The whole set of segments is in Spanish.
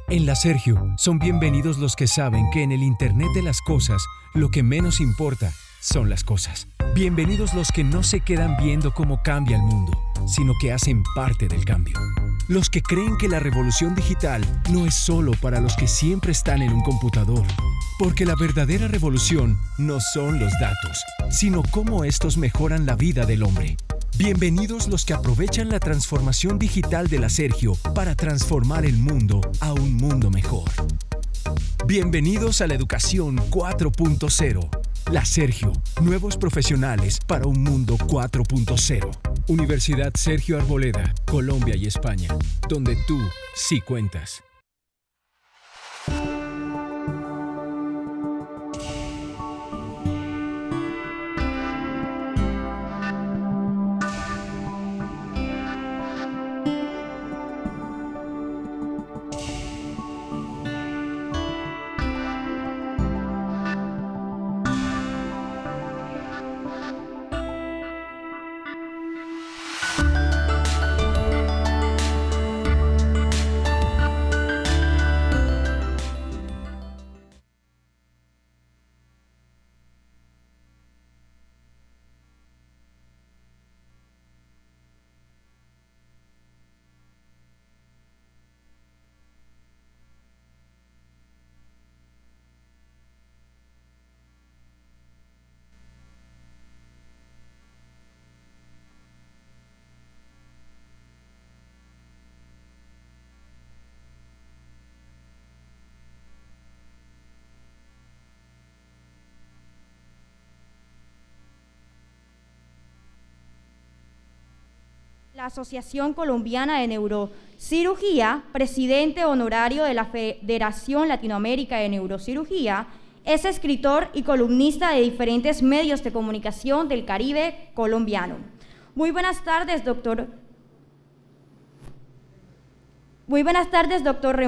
En la Sergio, son bienvenidos los que saben que en el Internet de las cosas, lo que menos importa son las cosas. Bienvenidos los que no se quedan viendo cómo cambia el mundo, sino que hacen parte del cambio. Los que creen que la revolución digital no es solo para los que siempre están en un computador, porque la verdadera revolución no son los datos, sino cómo estos mejoran la vida del hombre. Bienvenidos los que aprovechan la transformación digital de la Sergio para transformar el mundo a un mundo mejor. Bienvenidos a la educación 4.0. La Sergio, nuevos profesionales para un mundo 4.0. Universidad Sergio Arboleda, Colombia y España, donde tú sí cuentas. La Asociación Colombiana de Neurocirugía, presidente honorario de la Federación Latinoamérica de Neurocirugía, es escritor y columnista de diferentes medios de comunicación del Caribe colombiano. Muy buenas tardes, doctor. Muy buenas tardes, doctor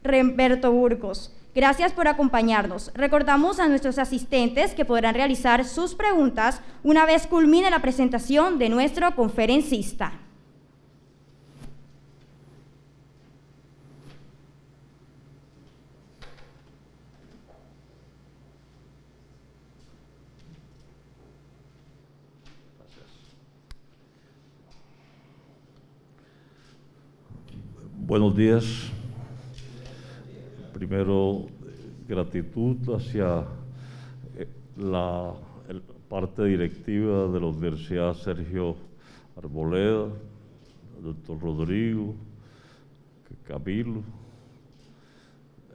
Remberto Burgos. Gracias por acompañarnos. Recordamos a nuestros asistentes que podrán realizar sus preguntas una vez culmine la presentación de nuestro conferencista. Buenos días. Primero, gratitud hacia la parte directiva de la Universidad Sergio Arboleda, el doctor Rodrigo, Camilo,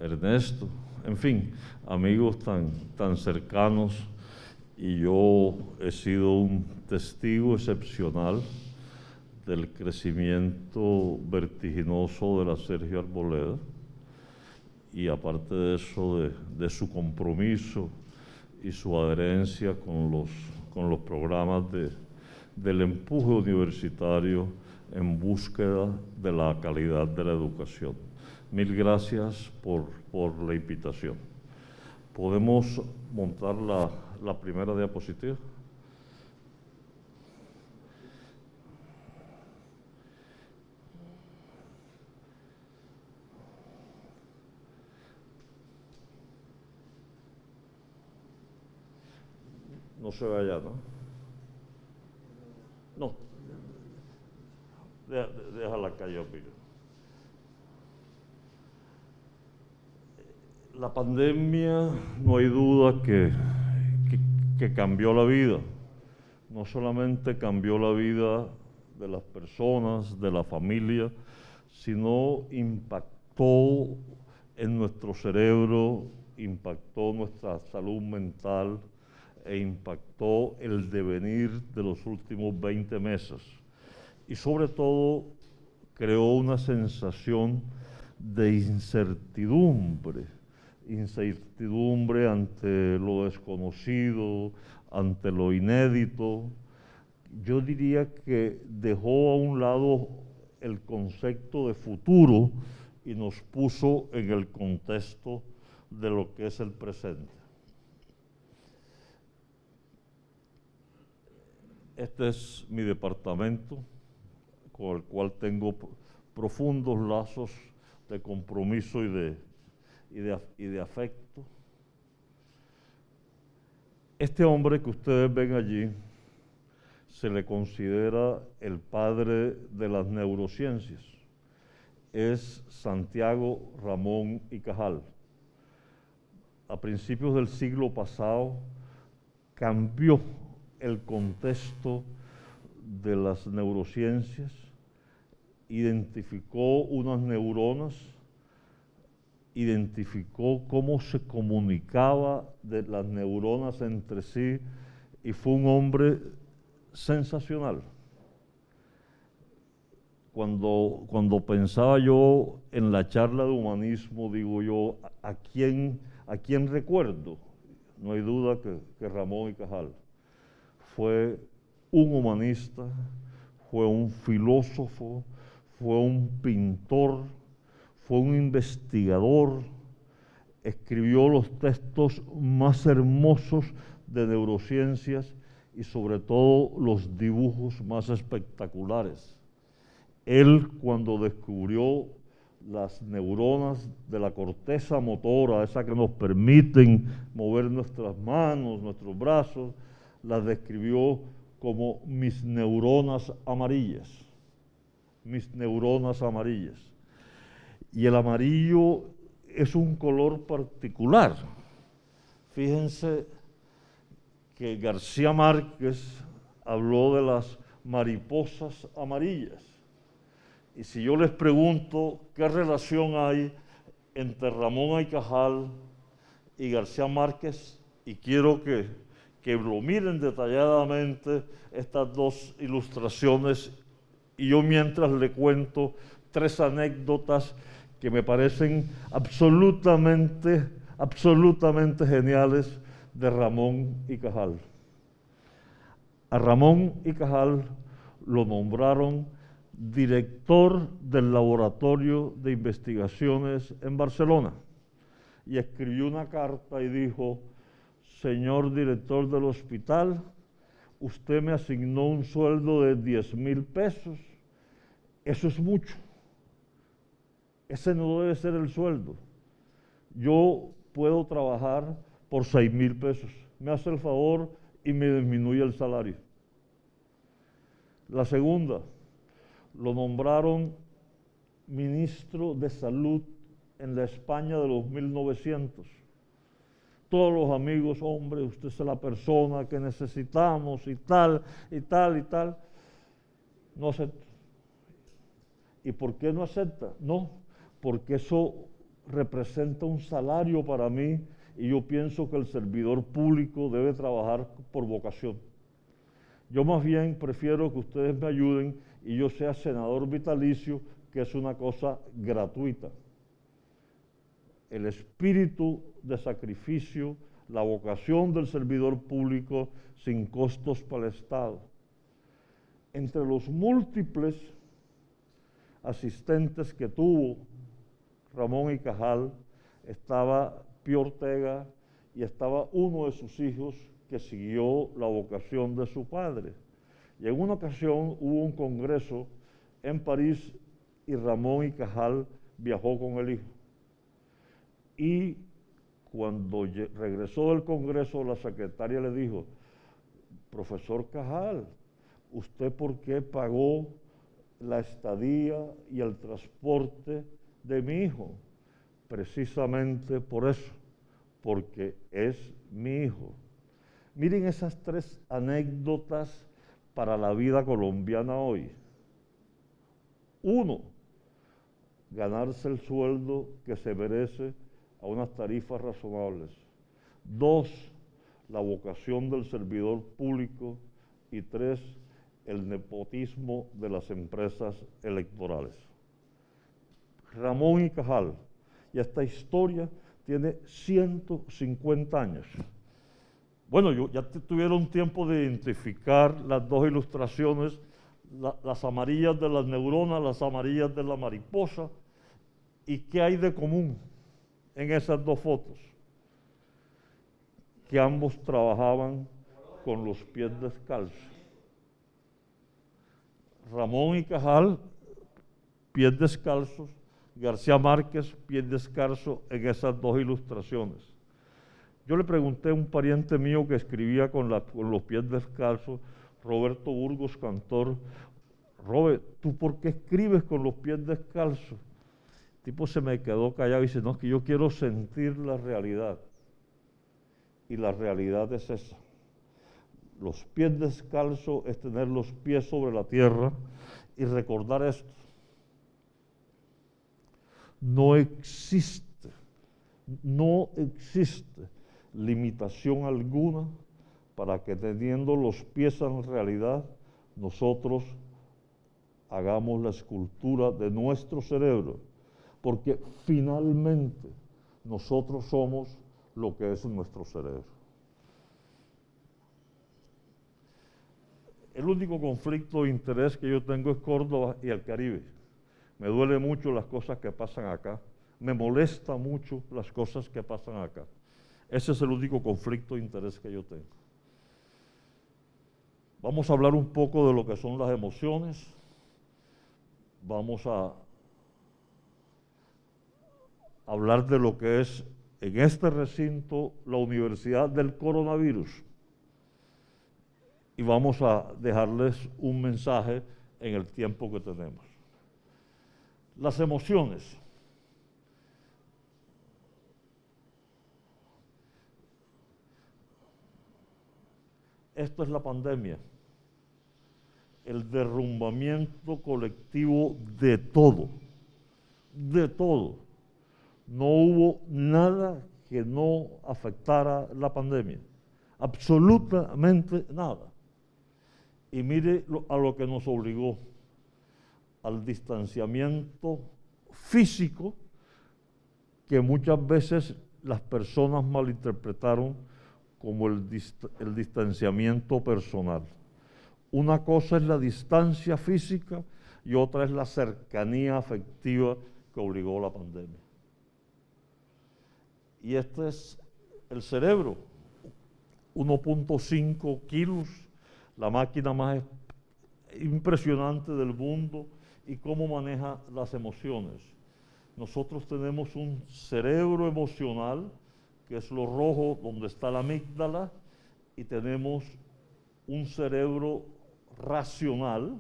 Ernesto, en fin, amigos tan cercanos, y yo he sido un testigo excepcional del crecimiento vertiginoso de la Sergio Arboleda, y aparte de eso, de su compromiso y su adherencia con los programas del empuje universitario en búsqueda de la calidad de la educación. Mil gracias por la invitación. ¿Podemos montar la primera diapositiva? No se ve allá, ¿no? No. Déjala caer, mira. La pandemia, no hay duda que cambió la vida. No solamente cambió la vida de las personas, de la familia, sino impactó en nuestro cerebro, impactó nuestra salud mental, e impactó el devenir de los últimos 20 meses. Y sobre todo, creó una sensación de incertidumbre ante lo desconocido, ante lo inédito. Yo diría que dejó a un lado el concepto de futuro y nos puso en el contexto de lo que es el presente. Este es mi departamento, con el cual tengo profundos lazos compromiso y de afecto. Este hombre que ustedes ven allí se le considera el padre de las neurociencias. Es Santiago Ramón y Cajal. A principios del siglo pasado cambió el contexto de las neurociencias, identificó unas neuronas, identificó cómo se comunicaba de las neuronas entre sí y fue un hombre sensacional. Cuando pensaba yo en la charla de humanismo, digo yo, ¿a quién recuerdo? No hay duda que Ramón y Cajal fue un humanista, fue un filósofo, fue un pintor, fue un investigador, escribió los textos más hermosos de neurociencias y sobre todo los dibujos más espectaculares. Él, cuando descubrió las neuronas de la corteza motora, esas que nos permiten mover nuestras manos, nuestros brazos, las describió como mis neuronas amarillas. Mis neuronas amarillas. Y el amarillo es un color particular. Fíjense que García Márquez habló de las mariposas amarillas. Y si yo les pregunto qué relación hay entre Ramón y Cajal y García Márquez, y quiero que lo miren detalladamente estas dos ilustraciones, y yo mientras le cuento 3 anécdotas que me parecen absolutamente geniales de Ramón y Cajal. A Ramón y Cajal lo nombraron director del Laboratorio de Investigaciones en Barcelona y escribió una carta y dijo: señor director del hospital, usted me asignó un sueldo de 10,000 pesos. Eso es mucho. Ese no debe ser el sueldo. Yo puedo trabajar por 6,000 pesos. Me hace el favor y me disminuye el salario. La segunda, lo nombraron ministro de Salud en la España de los 1900. Todos los amigos, hombre, usted es la persona que necesitamos y tal, y tal, y tal. No acepta. ¿Y por qué no acepta? No, porque eso representa un salario para mí y yo pienso que el servidor público debe trabajar por vocación. Yo más bien prefiero que ustedes me ayuden y yo sea senador vitalicio, que es una cosa gratuita. El espíritu de sacrificio, la vocación del servidor público sin costos para el Estado. Entre los múltiples asistentes que tuvo Ramón y Cajal estaba Pío Ortega y estaba uno de sus hijos que siguió la vocación de su padre. Y en una ocasión hubo un congreso en París y Ramón y Cajal viajó con el hijo. Y cuando regresó del congreso, la secretaria le dijo: profesor Cajal, ¿usted por qué pagó la estadía y el transporte de mi hijo? Precisamente por eso, porque es mi hijo. Miren esas 3 anécdotas para la vida colombiana hoy. 1, ganarse el sueldo que se merece a unas tarifas razonables. 2, la vocación del servidor público. Y 3, el nepotismo de las empresas electorales. Ramón y Cajal, y esta historia tiene 150 años. Bueno, ya tuvieron tiempo de identificar las 2 ilustraciones, las amarillas de las neuronas, las amarillas de la mariposa. ¿Y qué hay de común en esas 2 fotos? Que ambos trabajaban con los pies descalzos. Ramón y Cajal, pies descalzos, García Márquez, pie descalzo, en esas dos ilustraciones. Yo le pregunté a un pariente mío que escribía con los pies descalzos, Roberto Burgos, cantor, Robert, ¿tú por qué escribes con los pies descalzos? El tipo se me quedó callado y dice, no, es que yo quiero sentir la realidad. Y la realidad es esa. Los pies descalzos es tener los pies sobre la tierra y recordar esto. No existe limitación alguna para que teniendo los pies en realidad, nosotros hagamos la escultura de nuestro cerebro, porque finalmente nosotros somos lo que es nuestro cerebro. El único conflicto de interés que yo tengo es Córdoba y el Caribe. Me duele mucho las cosas que pasan acá. Me molesta mucho las cosas que pasan acá. Ese es el único conflicto de interés que yo tengo. Vamos a hablar un poco de lo que son las emociones. Vamos a hablar de lo que es en este recinto la Universidad del Coronavirus. Y vamos a dejarles un mensaje en el tiempo que tenemos. Las emociones. Esto es la pandemia. El derrumbamiento colectivo de todo. De todo. No hubo nada que no afectara la pandemia. Absolutamente nada. Y mire a lo que nos obligó, al distanciamiento físico que muchas veces las personas malinterpretaron como el distanciamiento personal. Una cosa es la distancia física y otra es la cercanía afectiva que obligó la pandemia. Y este es el cerebro, 1.5 kilos, la máquina más impresionante del mundo y cómo maneja las emociones. Nosotros tenemos un cerebro emocional, que es lo rojo, donde está la amígdala, y tenemos un cerebro racional,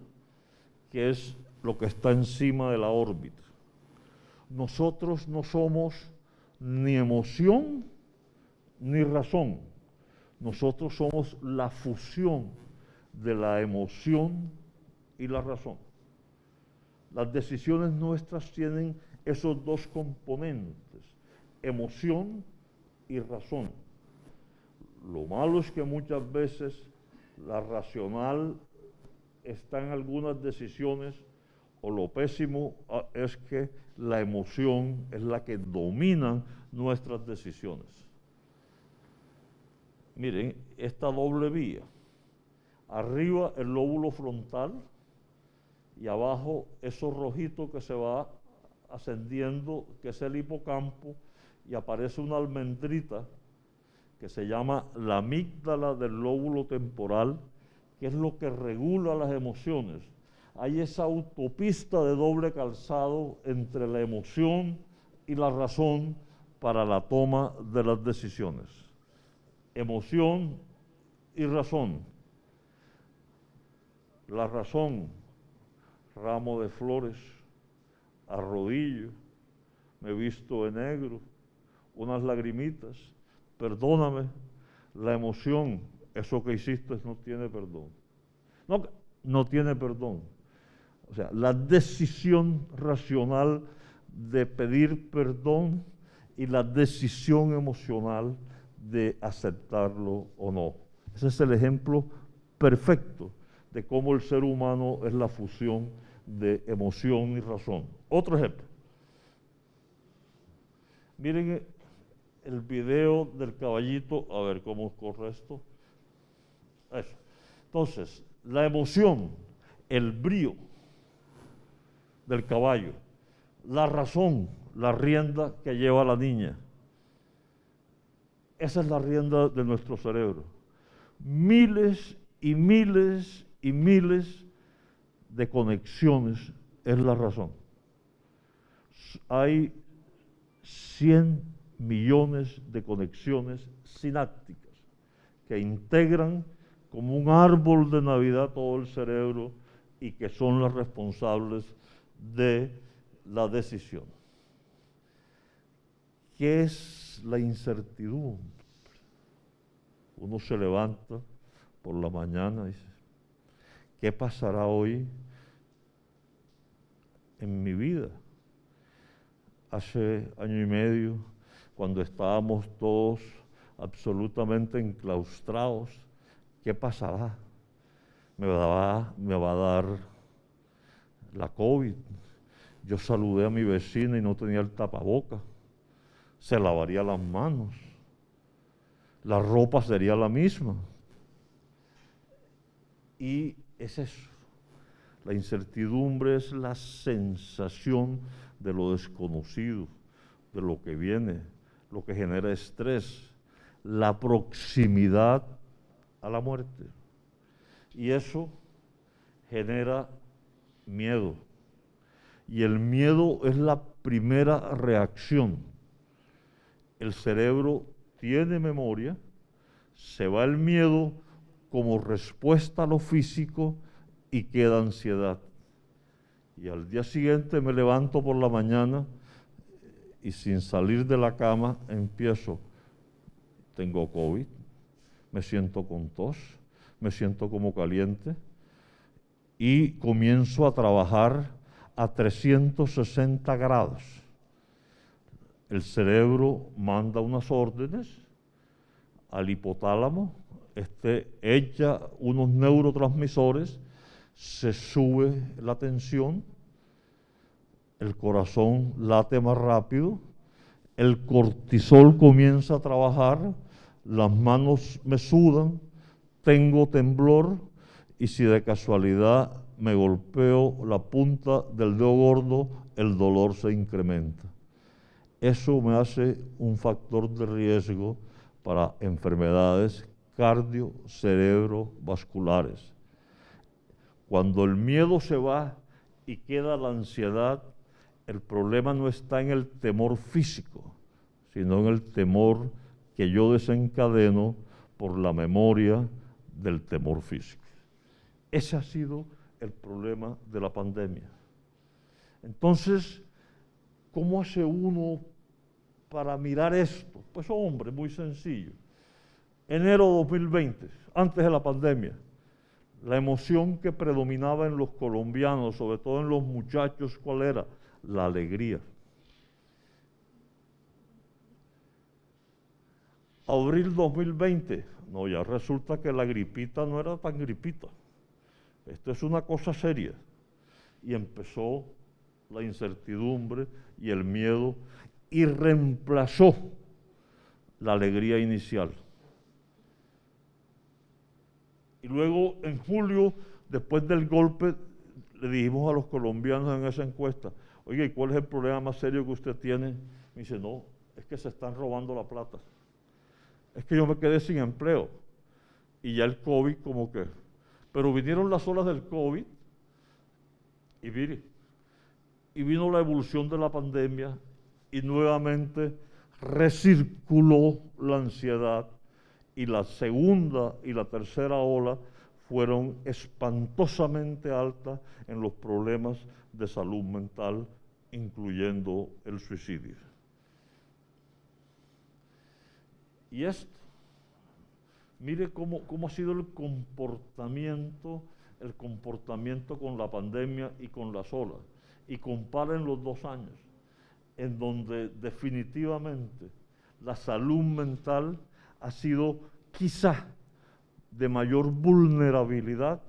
que es lo que está encima de la órbita. Nosotros no somos ni emoción ni razón. Nosotros somos la fusión de la emoción y la razón. Las decisiones nuestras tienen esos dos componentes, emoción y razón. Lo malo es que muchas veces la racional está en algunas decisiones, o lo pésimo es que la emoción es la que domina nuestras decisiones. Miren, esta doble vía, arriba el lóbulo frontal y abajo eso rojito que se va ascendiendo, que es el hipocampo, y aparece una almendrita que se llama la amígdala del lóbulo temporal, que es lo que regula las emociones. Hay esa autopista de doble calzado entre la emoción y la razón para la toma de las decisiones. Emoción y razón. La razón, ramo de flores, arrodillo, me visto de negro, unas lagrimitas, perdóname. La emoción, eso que hiciste no tiene perdón. No tiene perdón. O sea, la decisión racional de pedir perdón y la decisión emocional de aceptarlo o no. Ese es el ejemplo perfecto de cómo el ser humano es la fusión de emoción y razón. Otro ejemplo. Miren el video del caballito, a ver cómo corre esto. Eso. Entonces, la emoción, el brío del caballo, la razón, la rienda que lleva la niña. Esa es la rienda de nuestro cerebro. Miles y miles y miles de conexiones es la razón. hay 100 millones de conexiones sinápticas que integran como un árbol de Navidad todo el cerebro y que son las responsables de la decisión. ¿Qué es la incertidumbre? Uno se levanta por la mañana y dice, ¿qué pasará hoy en mi vida? Hace año y medio, cuando estábamos todos absolutamente enclaustrados, ¿qué pasará? ¿Me va a dar la COVID? Yo saludé a mi vecina y no tenía el tapaboca. Se lavaría las manos. La ropa sería la misma. Y es eso. La incertidumbre es la sensación de lo desconocido, de lo que viene, lo que genera estrés, la proximidad a la muerte. Y eso genera miedo. Y el miedo es la primera reacción. El cerebro tiene memoria, se va el miedo como respuesta a lo físico y queda ansiedad. Y al día siguiente me levanto por la mañana y sin salir de la cama empiezo, tengo COVID, me siento con tos, me siento como caliente y comienzo a trabajar a 360 grados. El cerebro manda unas órdenes al hipotálamo, echa unos neurotransmisores, se sube la tensión, el corazón late más rápido, el cortisol comienza a trabajar, las manos me sudan, tengo temblor y si de casualidad me golpeo la punta del dedo gordo, el dolor se incrementa. Eso me hace un factor de riesgo para enfermedades cardio-cerebrovasculares. Cuando el miedo se va y queda la ansiedad, el problema no está en el temor físico, sino en el temor que yo desencadeno por la memoria del temor físico. Ese ha sido el problema de la pandemia. Entonces, ¿cómo hace uno para mirar esto? Pues hombre, muy sencillo. Enero 2020, antes de la pandemia, la emoción que predominaba en los colombianos, sobre todo en los muchachos, ¿cuál era? La alegría. Abril 2020, no, ya resulta que la gripita no era tan gripita. Esto es una cosa seria. Y empezó la incertidumbre y el miedo y reemplazó la alegría inicial. Y luego en julio, después del golpe, le dijimos a los colombianos en esa encuesta, oye, ¿y cuál es el problema más serio que usted tiene? Me dice, no, es que se están robando la plata. Es que yo me quedé sin empleo. Y ya el COVID como que... Pero vinieron las olas del COVID y mire, y vino la evolución de la pandemia y nuevamente recirculó la ansiedad y la segunda y la tercera ola fueron espantosamente altas en los problemas de salud mental, incluyendo el suicidio. Y esto, mire cómo ha sido el comportamiento con la pandemia y con las olas. Y comparen los 2 años, en donde definitivamente la salud mental ha sido quizá de mayor vulnerabilidad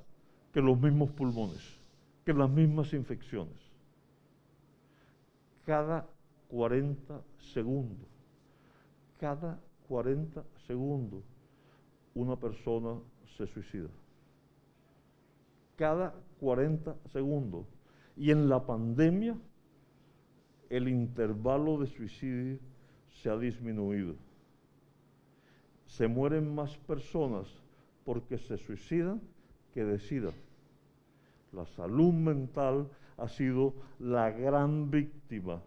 que los mismos pulmones, que las mismas infecciones. Cada 40 segundos, una persona se suicida. Cada 40 segundos. Y en la pandemia, el intervalo de suicidio se ha disminuido. Se mueren más personas porque se suicidan que decidan. La salud mental ha sido la gran víctima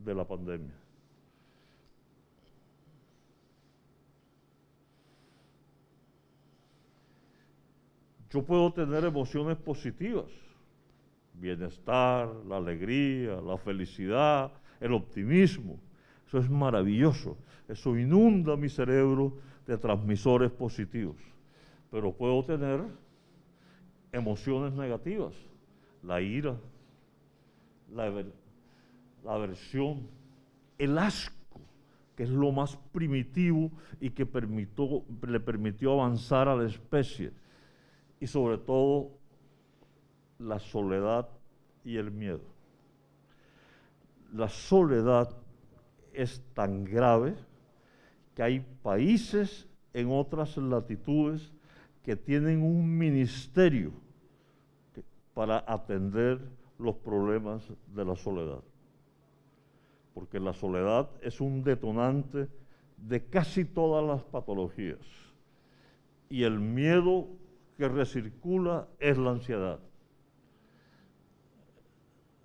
de la pandemia. Yo puedo tener emociones positivas, bienestar, la alegría, la felicidad, el optimismo. Eso es maravilloso. Eso inunda mi cerebro de transmisores positivos. Pero puedo tener emociones negativas, la ira, la aversión, el asco, que es lo más primitivo y que le permitió avanzar a la especie. Y sobre todo, la soledad y el miedo. La soledad es tan grave que hay países en otras latitudes que tienen un ministerio para atender los problemas de la soledad. Porque la soledad es un detonante de casi todas las patologías. Y el miedo que recircula es la ansiedad.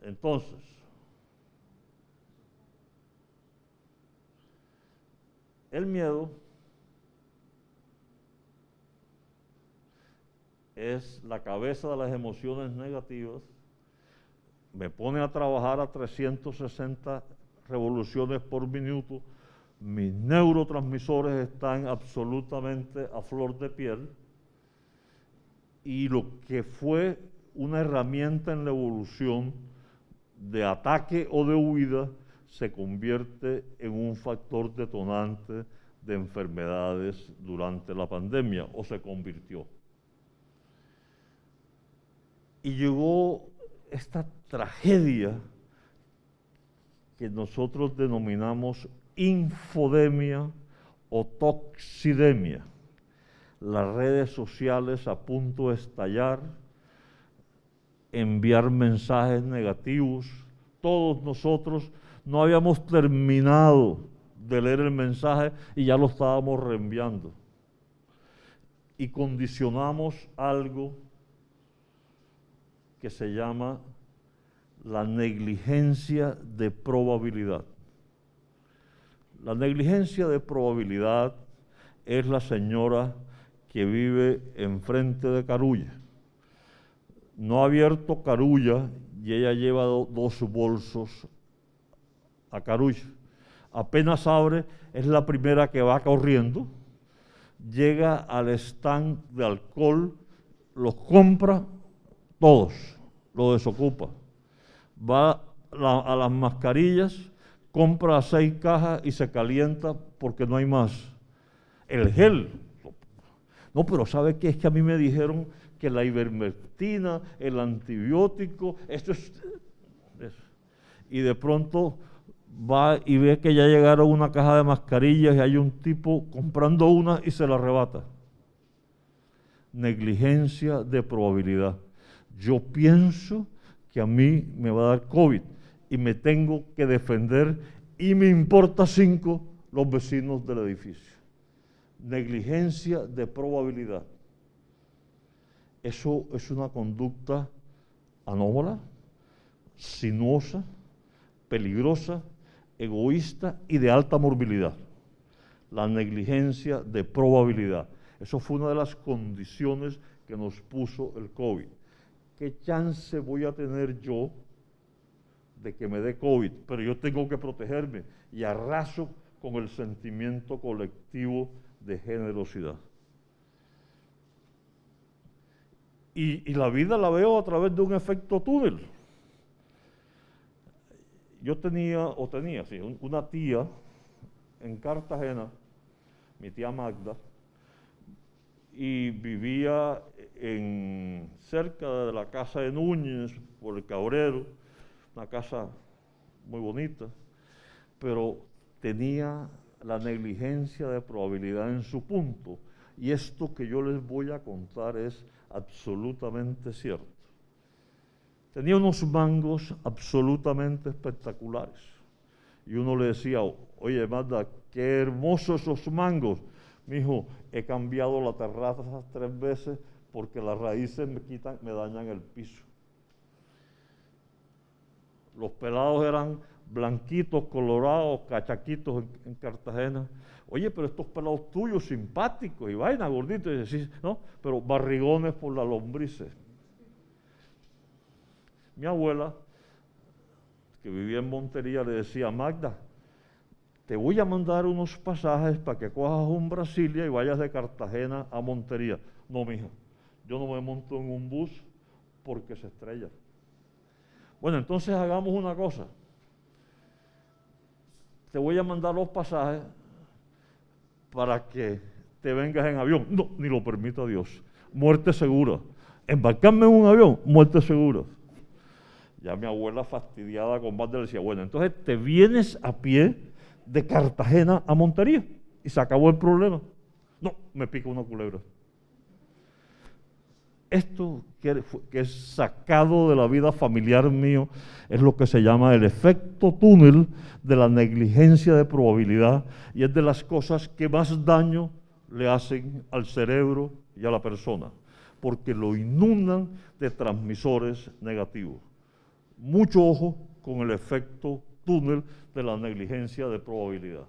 Entonces, el miedo es la cabeza de las emociones negativas, me pone a trabajar a 360 revoluciones por minuto, mis neurotransmisores están absolutamente a flor de piel, y lo que fue una herramienta en la evolución de ataque o de huida se convierte en un factor detonante de enfermedades durante la pandemia, o se convirtió. Y llegó esta tragedia que nosotros denominamos infodemia o toxidemia. Las redes sociales a punto de estallar, enviar mensajes negativos. Todos nosotros no habíamos terminado de leer el mensaje y ya lo estábamos reenviando. Y condicionamos algo que se llama la negligencia de probabilidad. La negligencia de probabilidad es la señora que vive enfrente de Carulla. No ha abierto Carulla y ella lleva dos bolsos a Carulla. Apenas abre, es la primera que va corriendo, llega al stand de alcohol, los compra todos, lo desocupa. Va a las mascarillas, compra 6 cajas y se calienta porque no hay más. El gel. No, pero ¿sabe qué? Es que a mí me dijeron que la ivermectina, el antibiótico, esto es. Y de pronto va y ve que ya llegaron una caja de mascarillas y hay un tipo comprando una y se la arrebata. Negligencia de probabilidad. Yo pienso que a mí me va a dar COVID y me tengo que defender y me importa 5 los vecinos del edificio. Negligencia de probabilidad. Eso es una conducta anómala, sinuosa, peligrosa, egoísta y de alta morbilidad. La negligencia de probabilidad. Eso fue una de las condiciones que nos puso el COVID. ¿Qué chance voy a tener yo de que me dé COVID? Pero yo tengo que protegerme y arraso con el sentimiento colectivo de generosidad. Y la vida la veo a través de un efecto túnel. Yo tenía una tía en Cartagena, mi tía Magda, y vivía cerca de la casa de Núñez, por el Cabrero, una casa muy bonita, pero tenía la negligencia de probabilidad en su punto. Y esto que yo les voy a contar es absolutamente cierto. Tenía unos mangos absolutamente espectaculares. Y uno le decía, oye, Magda, qué hermosos esos mangos. Mijo, he cambiado la terraza 3 veces porque las raíces me dañan el piso. Los pelados eran blanquitos, colorados, cachaquitos en Cartagena. Oye, pero estos pelados tuyos, simpáticos y vaina, gorditos, y decís, ¿no? Pero barrigones por las lombrices. Mi abuela, que vivía en Montería, le decía, Magda, te voy a mandar unos pasajes para que cojas un Brasilia y vayas de Cartagena a Montería. No, mija, yo no me monto en un bus porque se estrella. Bueno, entonces hagamos una cosa. Te voy a mandar los pasajes para que te vengas en avión. No, ni lo permita Dios. Muerte segura. Embarcarme en un avión, muerte segura. Ya mi abuela fastidiada con más le decía, bueno, entonces te vienes a pie de Cartagena a Montería y se acabó el problema. No, me pica una culebra. Esto que es sacado de la vida familiar mío es lo que se llama el efecto túnel de la negligencia de probabilidad y es de las cosas que más daño le hacen al cerebro y a la persona, porque lo inundan de transmisores negativos. Mucho ojo con el efecto túnel de la negligencia de probabilidad.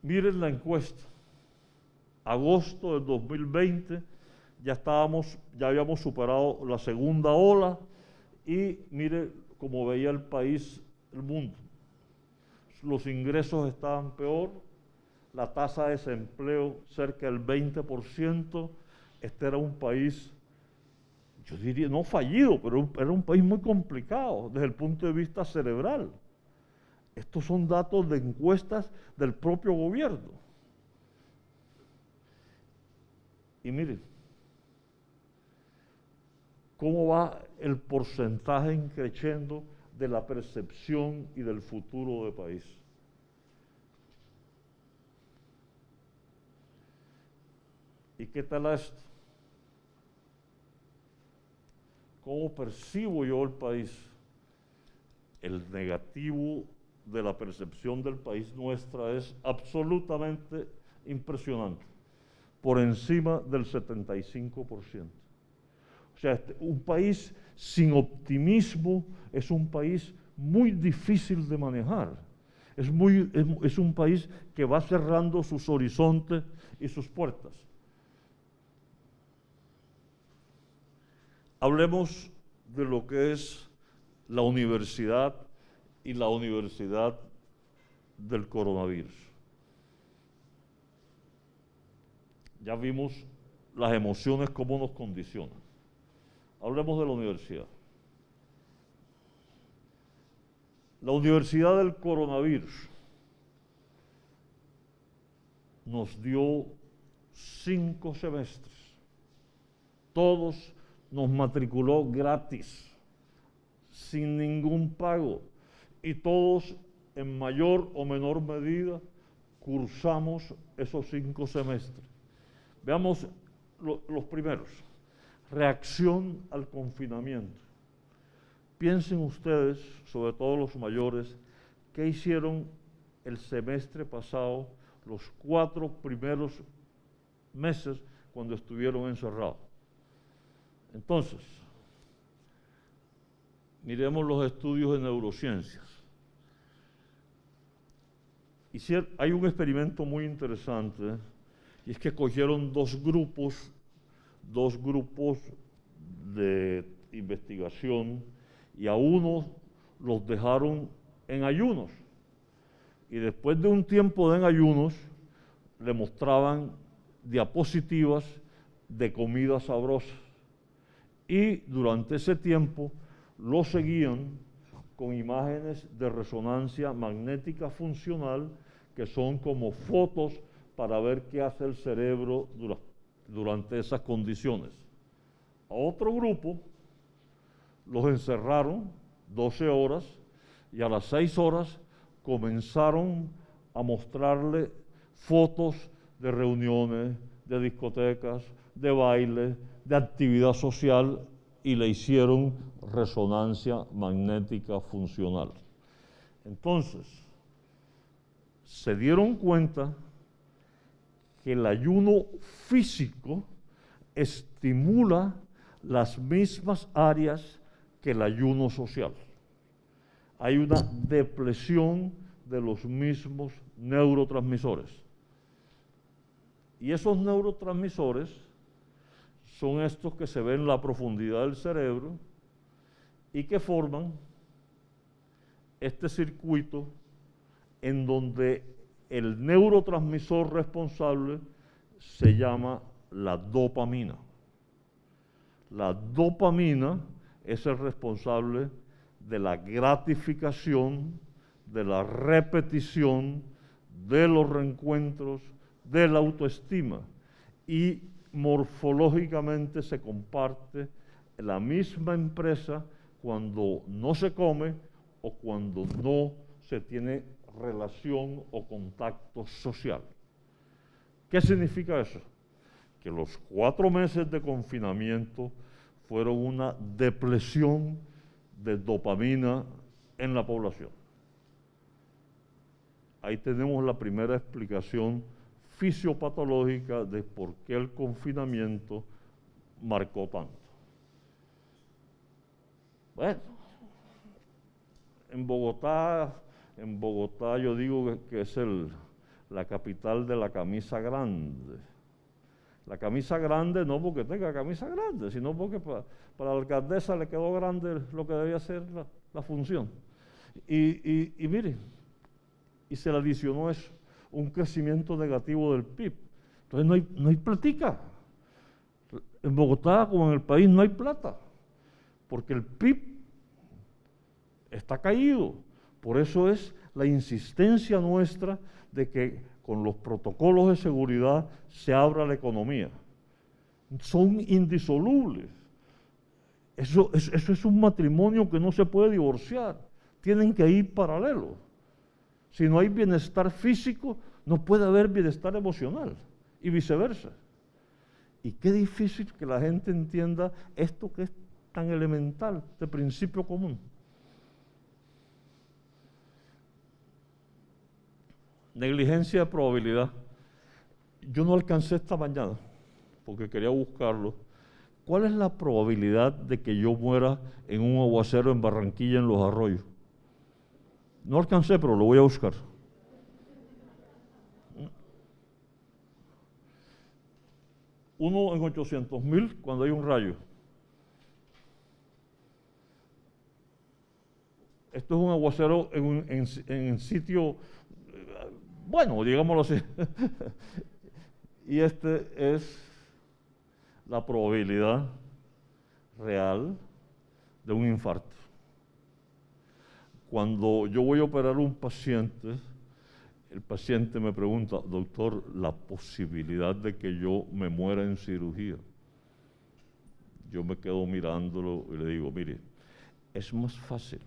Miren la encuesta. Agosto del 2020, ya habíamos superado la segunda ola y mire cómo veía el país, el mundo. Los ingresos estaban peor, la tasa de desempleo cerca del 20%. Este era un país, yo diría, no fallido, pero era un país muy complicado desde el punto de vista cerebral. Estos son datos de encuestas del propio gobierno. Y miren, cómo va el porcentaje increciendo de la percepción y del futuro del país. ¿Y qué tal esto? ¿Cómo percibo yo el país? El negativo de la percepción del país nuestra es absolutamente impresionante, por encima del 75%. O sea, un país sin optimismo es un país muy difícil de manejar. Es un país que va cerrando sus horizontes y sus puertas. Hablemos de lo que es la universidad y la universidad del coronavirus. Ya vimos las emociones cómo nos condicionan. Hablemos de la universidad. La universidad del coronavirus nos dio 5 semestres. Todos nos matriculó gratis, sin ningún pago, y todos en mayor o menor medida cursamos esos 5 semestres. Veamos los primeros. Reacción al confinamiento. Piensen ustedes, sobre todo los mayores, ¿qué hicieron el semestre pasado, los 4 primeros meses cuando estuvieron encerrados? Entonces, miremos los estudios de neurociencias. Hay un experimento muy interesante, y es que cogieron dos grupos de investigación, y a unos los dejaron en ayunos. Y después de un tiempo en ayunos, le mostraban diapositivas de comida sabrosa. Y durante ese tiempo lo seguían con imágenes de resonancia magnética funcional, que son como fotos para ver qué hace el cerebro durante esas condiciones. A otro grupo los encerraron 12 horas y a las 6 horas comenzaron a mostrarle fotos de reuniones, de discotecas, de bailes, de actividad social, y le hicieron resonancia magnética funcional. Entonces, se dieron cuenta que el ayuno físico estimula las mismas áreas que el ayuno social. Hay una depresión de los mismos neurotransmisores. Y esos neurotransmisores son estos que se ven en la profundidad del cerebro y que forman este circuito en donde el neurotransmisor responsable se llama la dopamina. La dopamina es el responsable de la gratificación, de la repetición, de los reencuentros, de la autoestima, y morfológicamente se comparte la misma empresa cuando no se come o cuando no se tiene relación o contacto social. ¿Qué significa eso? Que los 4 meses de confinamiento fueron una depresión de dopamina en la población. Ahí tenemos la primera explicación fisiopatológica de por qué el confinamiento marcó tanto. Bueno, en Bogotá yo digo que es la capital de la camisa grande. La camisa grande no porque tenga camisa grande, sino porque para la alcaldesa le quedó grande lo que debía ser la función. Y miren, y se le adicionó eso, un crecimiento negativo del PIB. Entonces no hay platica. En Bogotá, como en el país, no hay plata, porque el PIB está caído. Por eso es la insistencia nuestra de que con los protocolos de seguridad se abra la economía. Son indisolubles. Eso es un matrimonio que no se puede divorciar. Tienen que ir paralelos. Si no hay bienestar físico, no puede haber bienestar emocional y viceversa. Y qué difícil que la gente entienda esto que es tan elemental, de principio común. Negligencia de probabilidad. Yo no alcancé esta mañana, porque quería buscarlo. ¿Cuál es la probabilidad de que yo muera en un aguacero en Barranquilla, en Los Arroyos? No alcancé, pero lo voy a buscar. 1 en 800.000 cuando hay un rayo. Esto es un aguacero en sitio, bueno, digámoslo así. Y este es la probabilidad real de un infarto. Cuando yo voy a operar a un paciente, el paciente me pregunta, doctor, la posibilidad de que yo me muera en cirugía. Yo me quedo mirándolo y le digo, mire, es más fácil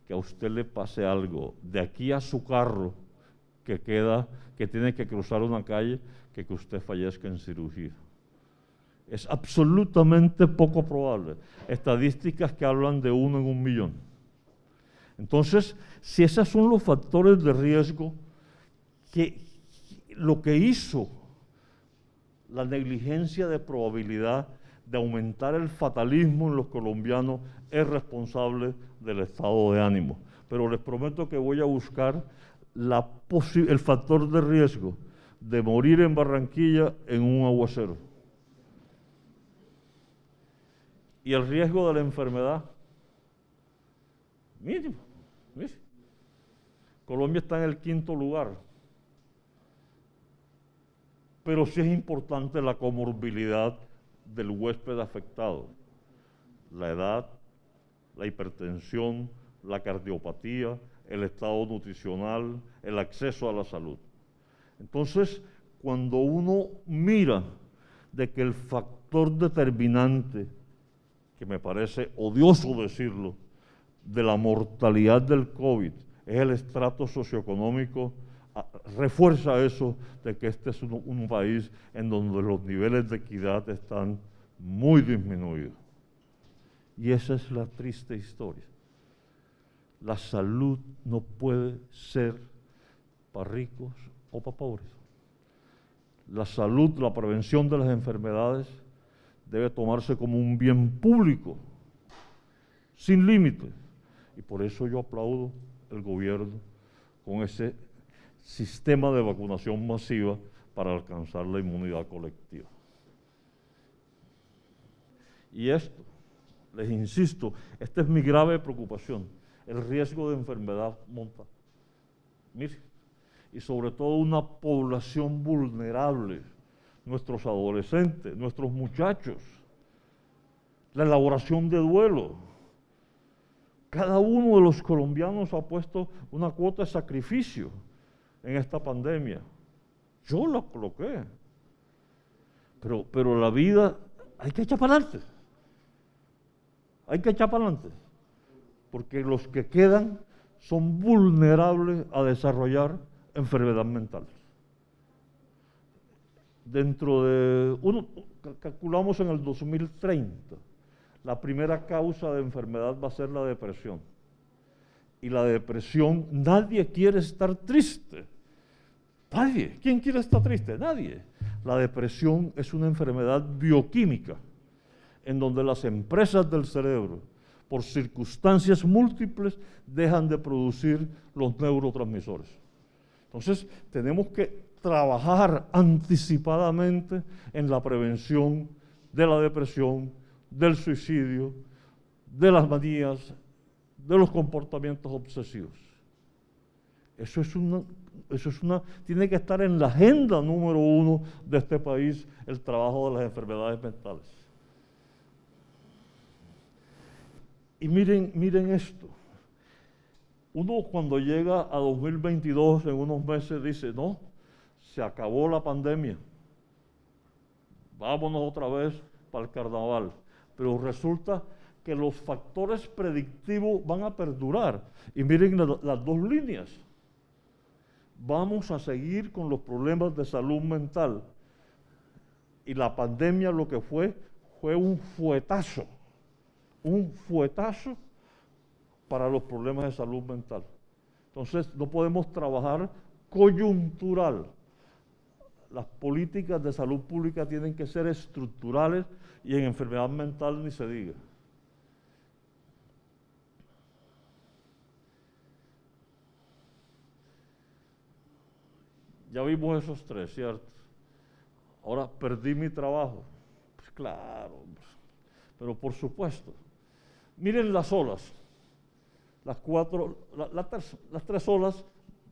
que a usted le pase algo de aquí a su carro que tiene que cruzar una calle, que usted fallezca en cirugía. Es absolutamente poco probable. Estadísticas que hablan de 1 en 1.000.000. Entonces, si esos son los factores de riesgo, que lo que hizo la negligencia de probabilidad de aumentar el fatalismo en los colombianos es responsable del estado de ánimo. Pero les prometo que voy a buscar el factor de riesgo de morir en Barranquilla en un aguacero. Y el riesgo de la enfermedad, mínimo. Colombia está en el 5º lugar. Pero sí es importante la comorbilidad del huésped afectado. La edad, la hipertensión, la cardiopatía, el estado nutricional, el acceso a la salud. Entonces, cuando uno mira de que el factor determinante, que me parece odioso decirlo, de la mortalidad del COVID es el estrato socioeconómico, refuerza eso de que este es un país en donde los niveles de equidad están muy disminuidos. Y esa es la triste historia. La salud no puede ser para ricos o para pobres. La salud, la prevención de las enfermedades debe tomarse como un bien público sin límite. Y por eso yo aplaudo el gobierno con ese sistema de vacunación masiva para alcanzar la inmunidad colectiva. Y esto, les insisto, esta es mi grave preocupación, el riesgo de enfermedad mortal. Mire, y sobre todo una población vulnerable, nuestros adolescentes, nuestros muchachos, la elaboración de duelo. Cada uno de los colombianos ha puesto una cuota de sacrificio en esta pandemia. Yo la coloqué. Pero la vida hay que echar para adelante. Hay que echar para adelante. Porque los que quedan son vulnerables a desarrollar enfermedad mental. Calculamos en el 2030, la primera causa de enfermedad va a ser la depresión. Y la depresión, nadie quiere estar triste. Nadie. ¿Quién quiere estar triste? Nadie. La depresión es una enfermedad bioquímica, en donde las empresas del cerebro, por circunstancias múltiples, dejan de producir los neurotransmisores. Entonces, tenemos que trabajar anticipadamente en la prevención de la depresión, del suicidio, de las manías, de los comportamientos obsesivos. Eso tiene que estar en la agenda número 1 de este país, el trabajo de las enfermedades mentales. Y miren esto. Uno cuando llega a 2022, en unos meses, dice, no, se acabó la pandemia. Vámonos otra vez para el carnaval. Pero resulta que los factores predictivos van a perdurar. Y miren las dos líneas. Vamos a seguir con los problemas de salud mental. Y la pandemia lo que fue un fuetazo para los problemas de salud mental. Entonces, no podemos trabajar coyuntural. Las políticas de salud pública tienen que ser estructurales y en enfermedad mental ni se diga. Ya vimos esos tres, ¿cierto? Ahora, perdí mi trabajo. Pues claro, pero por supuesto. Miren las olas, las tres olas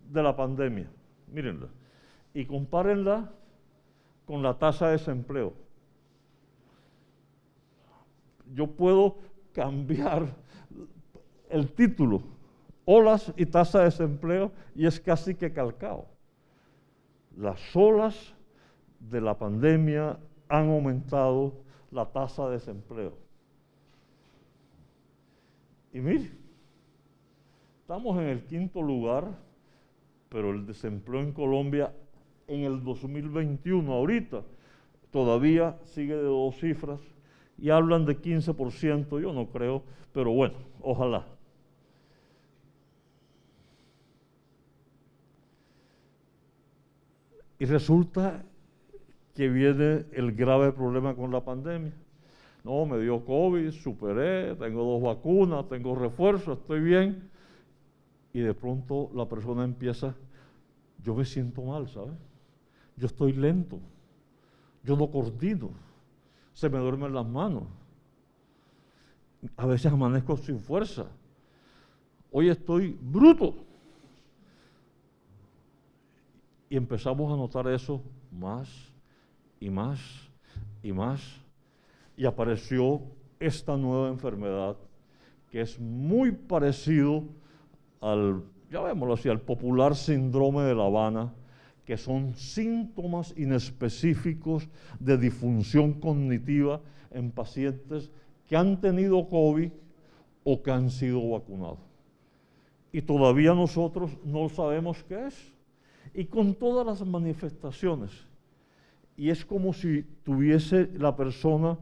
de la pandemia, mírenlas, y compárenla con la tasa de desempleo. Yo puedo cambiar el título, olas y tasa de desempleo, y es casi que calcado. Las olas de la pandemia han aumentado la tasa de desempleo. Y mire, estamos en el 5º lugar, pero el desempleo en Colombia en el 2021, ahorita, todavía sigue de 2 cifras y hablan de 15%, yo no creo, pero bueno, ojalá. Y resulta que viene el grave problema con la pandemia. No, me dio COVID, superé, tengo 2 vacunas, tengo refuerzo, estoy bien. Y de pronto la persona empieza, yo me siento mal, ¿sabes? Yo estoy lento, yo no coordino, se me duermen las manos. A veces amanezco sin fuerza. Hoy estoy bruto. Y empezamos a notar eso más y más y más. Y apareció esta nueva enfermedad que es muy parecido al, llamémoslo así, al popular síndrome de La Habana, que son síntomas inespecíficos de disfunción cognitiva en pacientes que han tenido COVID o que han sido vacunados. Y todavía nosotros no sabemos qué es. Y con todas las manifestaciones. Y es como si tuviese la persona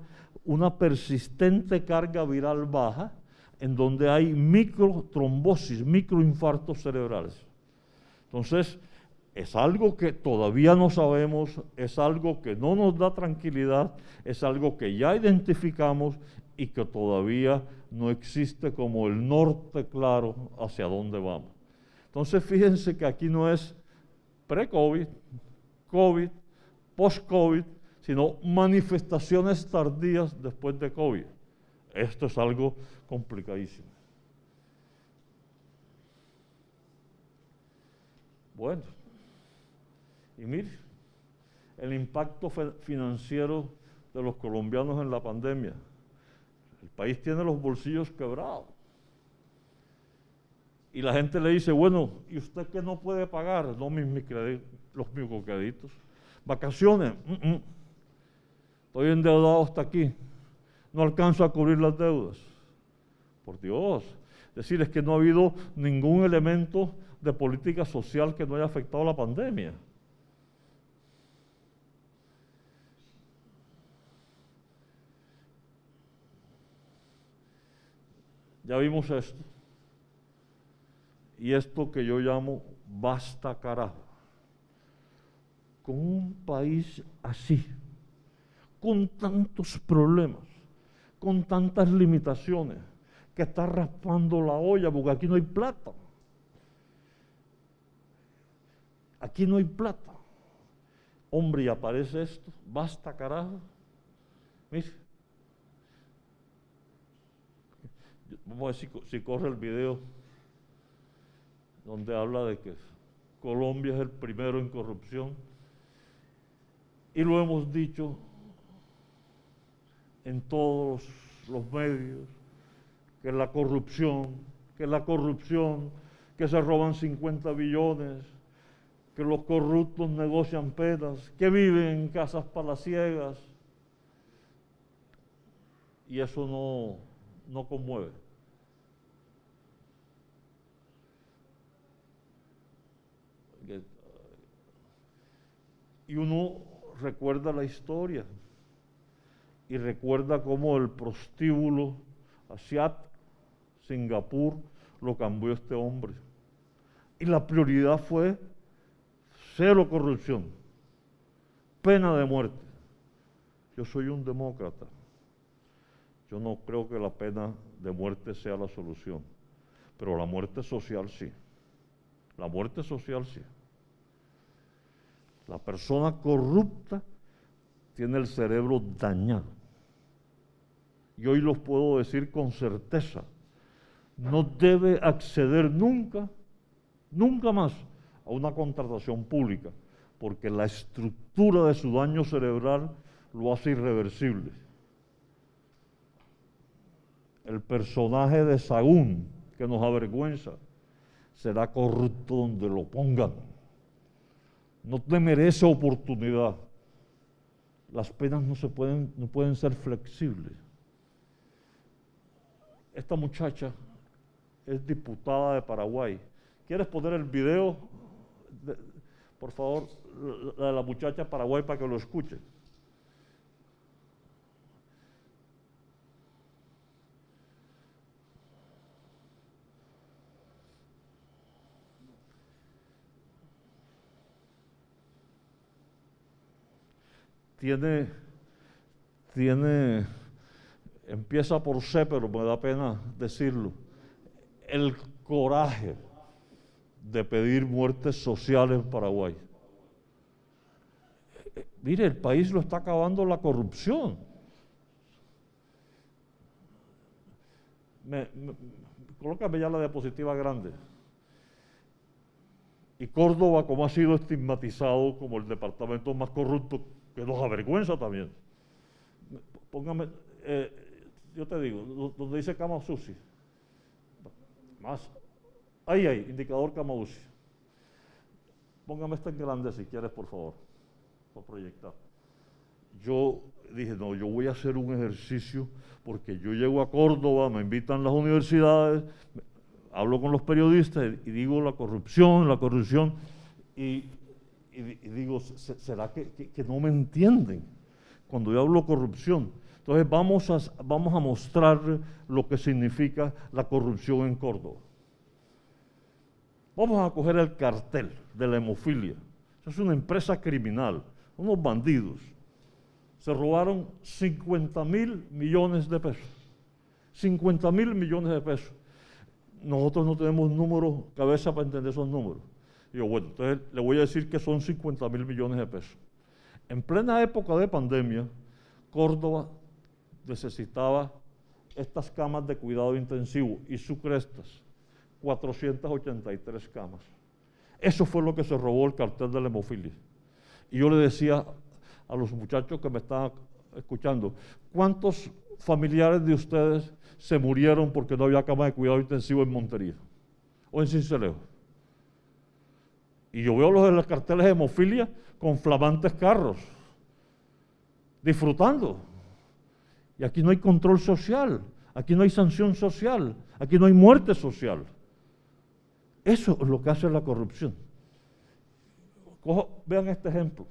una persistente carga viral baja, en donde hay microtrombosis, microinfartos cerebrales. Entonces, es algo que todavía no sabemos, es algo que no nos da tranquilidad, es algo que ya identificamos y que todavía no existe como el norte claro hacia dónde vamos. Entonces fíjense que aquí no es pre-COVID, COVID, post-COVID, sino manifestaciones tardías después de COVID. Esto es algo complicadísimo. Bueno, y mire, el impacto financiero de los colombianos en la pandemia. El país tiene los bolsillos quebrados. Y la gente le dice, bueno, ¿y usted qué no puede pagar? No, los microcréditos. Vacaciones, estoy endeudado hasta aquí. No alcanzo a cubrir las deudas. Por Dios. Decir, es que no ha habido ningún elemento de política social que no haya afectado la pandemia. Ya vimos esto. Y esto que yo llamo basta carajo. Con un país así, con tantos problemas, con tantas limitaciones, que está raspando la olla porque aquí no hay plata. Aquí no hay plata. Hombre, y aparece esto, basta carajo. Mire. Vamos a ver si corre el video donde habla de que Colombia es el primero en corrupción. Y lo hemos dicho en todos los medios, que la corrupción, que se roban 50 billones, que los corruptos negocian penas, que viven en casas palaciegas. Y eso no conmueve. Y uno recuerda la historia y recuerda cómo el prostíbulo asiático, Singapur, lo cambió este hombre. Y la prioridad fue cero corrupción, pena de muerte. Yo soy un demócrata. Yo no creo que la pena de muerte sea la solución, pero la muerte social sí. La muerte social sí. La persona corrupta tiene el cerebro dañado. Y hoy los puedo decir con certeza, no debe acceder nunca más a una contratación pública, porque la estructura de su daño cerebral lo hace irreversible. El personaje de Sahagún, que nos avergüenza, será corrupto donde lo pongan. No te merece oportunidad. Las penas no pueden ser flexibles. Esta muchacha es diputada de Paraguay. ¿Quieres poner el video, por favor, de la muchacha de Paraguay para que lo escuche? Empieza por C, pero me da pena decirlo, el coraje de pedir muertes sociales en Paraguay. Mire, el país lo está acabando la corrupción. Colócame ya la diapositiva grande. Y Córdoba, como ha sido estigmatizado como el departamento más corrupto, que nos avergüenza también. Póngame, yo te digo, donde dice Cama Susi, más, ahí, indicador Cama Susi. Póngame este en grande si quieres, por favor, para proyectar. Yo dije, no, yo voy a hacer un ejercicio, porque yo llego a Córdoba, me invitan las universidades, hablo con los periodistas y digo la corrupción, y digo, ¿será que no me entienden cuando yo hablo corrupción? Entonces vamos a mostrar lo que significa la corrupción en Córdoba. Vamos a coger el cartel de la hemofilia. Es una empresa criminal, unos bandidos. Se robaron 50.000 millones de pesos. 50.000 millones de pesos. Nosotros no tenemos números, cabeza para entender esos números. Y yo, bueno, entonces le voy a decir que son 50.000 millones de pesos. En plena época de pandemia, Córdoba necesitaba estas camas de cuidado intensivo y Sucrestas, 483 camas. Eso fue lo que se robó el cartel de la hemofilia. Y yo le decía a los muchachos que me estaban escuchando, ¿cuántos familiares de ustedes se murieron porque no había cama de cuidado intensivo en Montería o en Sincelejo? Y yo veo los de los carteles de hemofilia con flamantes carros, disfrutando. Y aquí no hay control social, aquí no hay sanción social, aquí no hay muerte social. Eso es lo que hace la corrupción. Vean este ejemplo.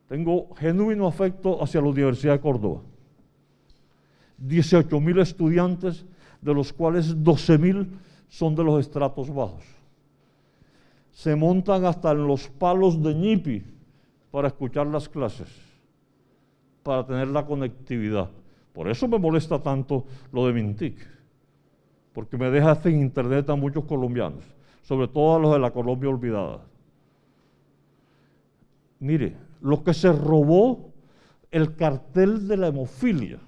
Tengo genuino afecto hacia la Universidad de Córdoba. 18.000 estudiantes, de los cuales 12.000 son de los estratos bajos. Se montan hasta en los palos de ñipi para escuchar las clases, para tener la conectividad. Por eso me molesta tanto lo de Mintic, porque me deja sin internet a muchos colombianos, sobre todo a los de la Colombia olvidada. Mire, lo que se robó el cartel de la hemofilia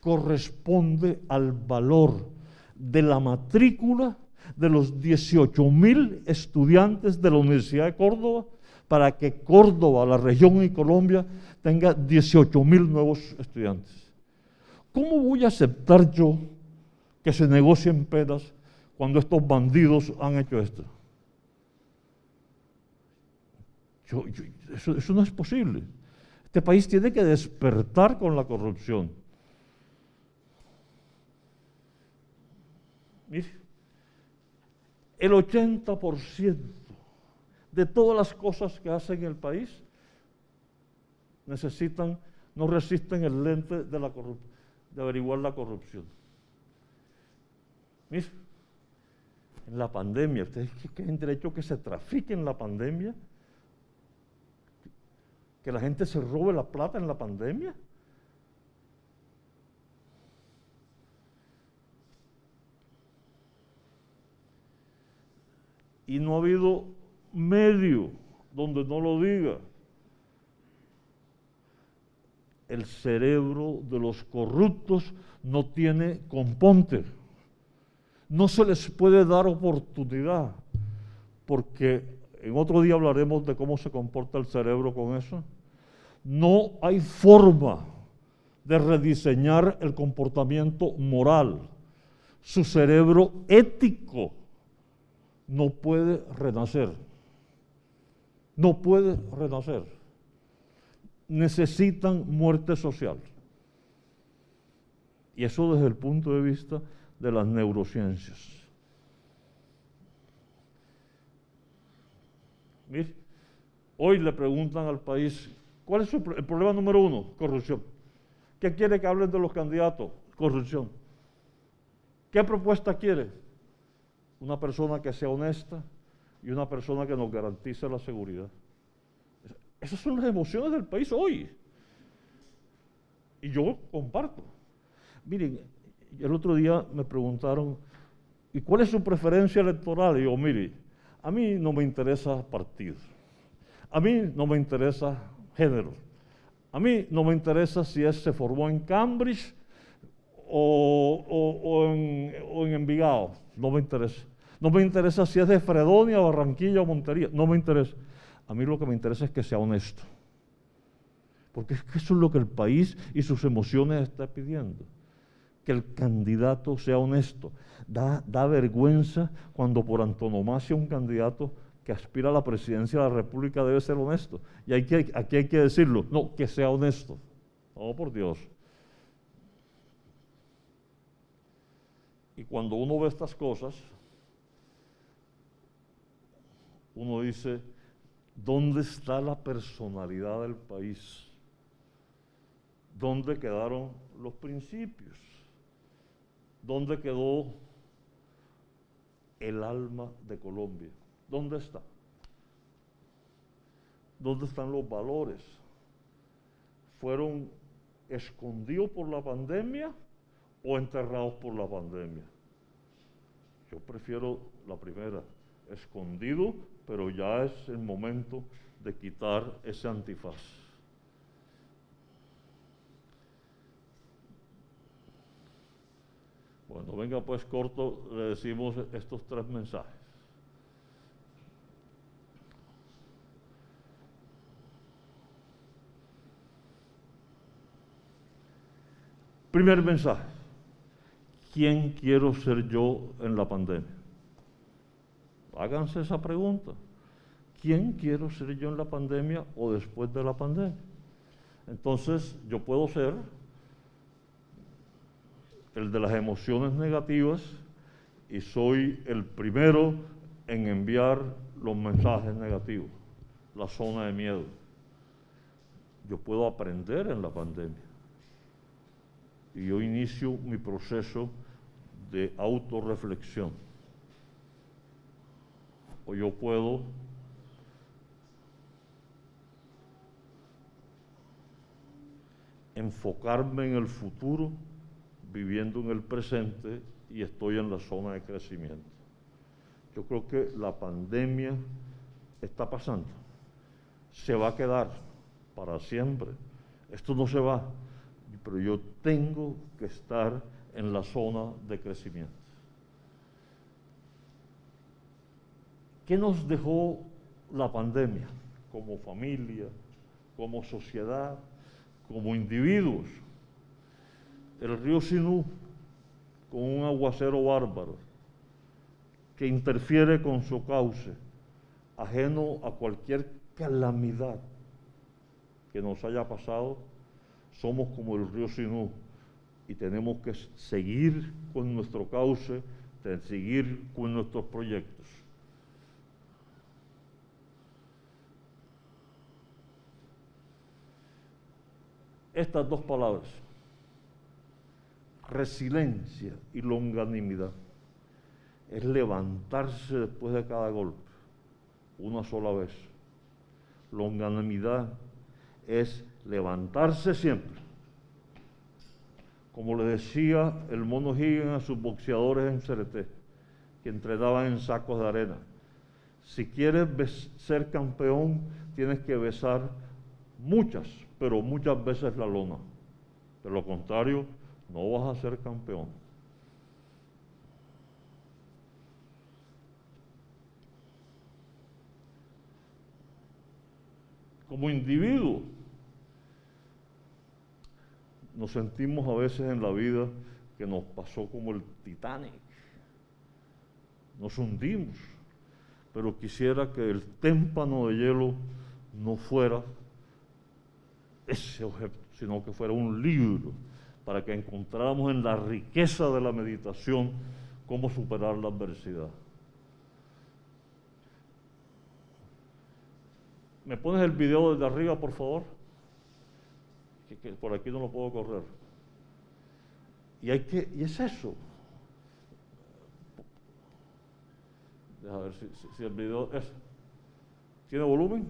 corresponde al valor de la matrícula de los 18.000 estudiantes de la Universidad de Córdoba para que Córdoba, la región y Colombia tenga 18.000 nuevos estudiantes. ¿Cómo voy a aceptar yo que se negocien penas cuando estos bandidos han hecho esto? Eso no es posible. Este país tiene que despertar con la corrupción. Mire, el 80% de todas las cosas que hacen en el país no resisten el lente de averiguar la corrupción. Mire, en la pandemia, ¿ustedes tienen derecho a que se trafique en la pandemia? ¿Que la gente se robe la plata en la pandemia? Y no ha habido medio donde no lo diga. El cerebro de los corruptos no tiene componte. No se les puede dar oportunidad, porque en otro día hablaremos de cómo se comporta el cerebro con eso. No hay forma de rediseñar el comportamiento moral. Su cerebro ético no puede renacer. No puede renacer. Necesitan muerte social. Y eso desde el punto de vista de las neurociencias. Mire, hoy le preguntan al país, ¿cuál es el problema número uno? Corrupción. ¿Qué quiere que hablen de los candidatos? Corrupción. ¿Qué propuesta quiere? Una persona que sea honesta y una persona que nos garantice la seguridad. Esas son las emociones del país hoy. Y yo comparto. Miren, el otro día me preguntaron, ¿y cuál es su preferencia electoral? Y yo, mire, a mí no me interesa partido, a mí no me interesa género, a mí no me interesa si se formó en Cambridge o en Envigado, no me interesa. No me interesa si es de Fredonia, Barranquilla o Montería, no me interesa. A mí lo que me interesa es que sea honesto, porque es que eso es lo que el país y sus emociones están pidiendo. Que el candidato sea honesto. Da vergüenza cuando por antonomasia un candidato que aspira a la presidencia de la República debe ser honesto. Y aquí hay que decirlo, no, que sea honesto. Oh, por Dios. Y cuando uno ve estas cosas, uno dice, ¿dónde está la personalidad del país? ¿Dónde quedaron los principios? ¿Dónde quedó el alma de Colombia? ¿Dónde está? ¿Dónde están los valores? Fueron escondidos por la pandemia o enterrados por la pandemia. Yo prefiero la primera, escondido, pero ya es el momento de quitar ese antifaz. Bueno, venga pues corto, le decimos estos 3 mensajes. Primer mensaje, ¿quién quiero ser yo en la pandemia? Háganse esa pregunta. ¿Quién quiero ser yo en la pandemia o después de la pandemia? Entonces, yo puedo ser el de las emociones negativas y soy el primero en enviar los mensajes negativos, la zona de miedo. Yo puedo aprender en la pandemia. Y yo inicio mi proceso de autorreflexión. O yo puedo enfocarme en el futuro, viviendo en el presente, y estoy en la zona de crecimiento. Yo creo que la pandemia está pasando. Se va a quedar para siempre. Esto no se va. Pero yo tengo que estar en la zona de crecimiento. ¿Qué nos dejó la pandemia como familia, como sociedad, como individuos? El río Sinú, con un aguacero bárbaro que interfiere con su cauce, ajeno a cualquier calamidad que nos haya pasado. Somos como el río Sinú y tenemos que seguir con nuestro cauce, seguir con nuestros proyectos. Estas 2 palabras, resiliencia y longanimidad, es levantarse después de cada golpe, una sola vez. Longanimidad es levantarse siempre. Como le decía el mono Higgins a sus boxeadores en Cereté, que entrenaban en sacos de arena: si quieres ser campeón, tienes que besar muchas, pero muchas veces la lona. De lo contrario, no vas a ser campeón. Como individuo, nos sentimos a veces en la vida que nos pasó como el Titanic. Nos hundimos, pero quisiera que el témpano de hielo no fuera ese objeto, sino que fuera un libro, para que encontráramos en la riqueza de la meditación cómo superar la adversidad. ¿Me pones el video desde arriba, por favor? Que por aquí no lo puedo correr. Y es eso. Deja ver si el video es. ¿Tiene volumen?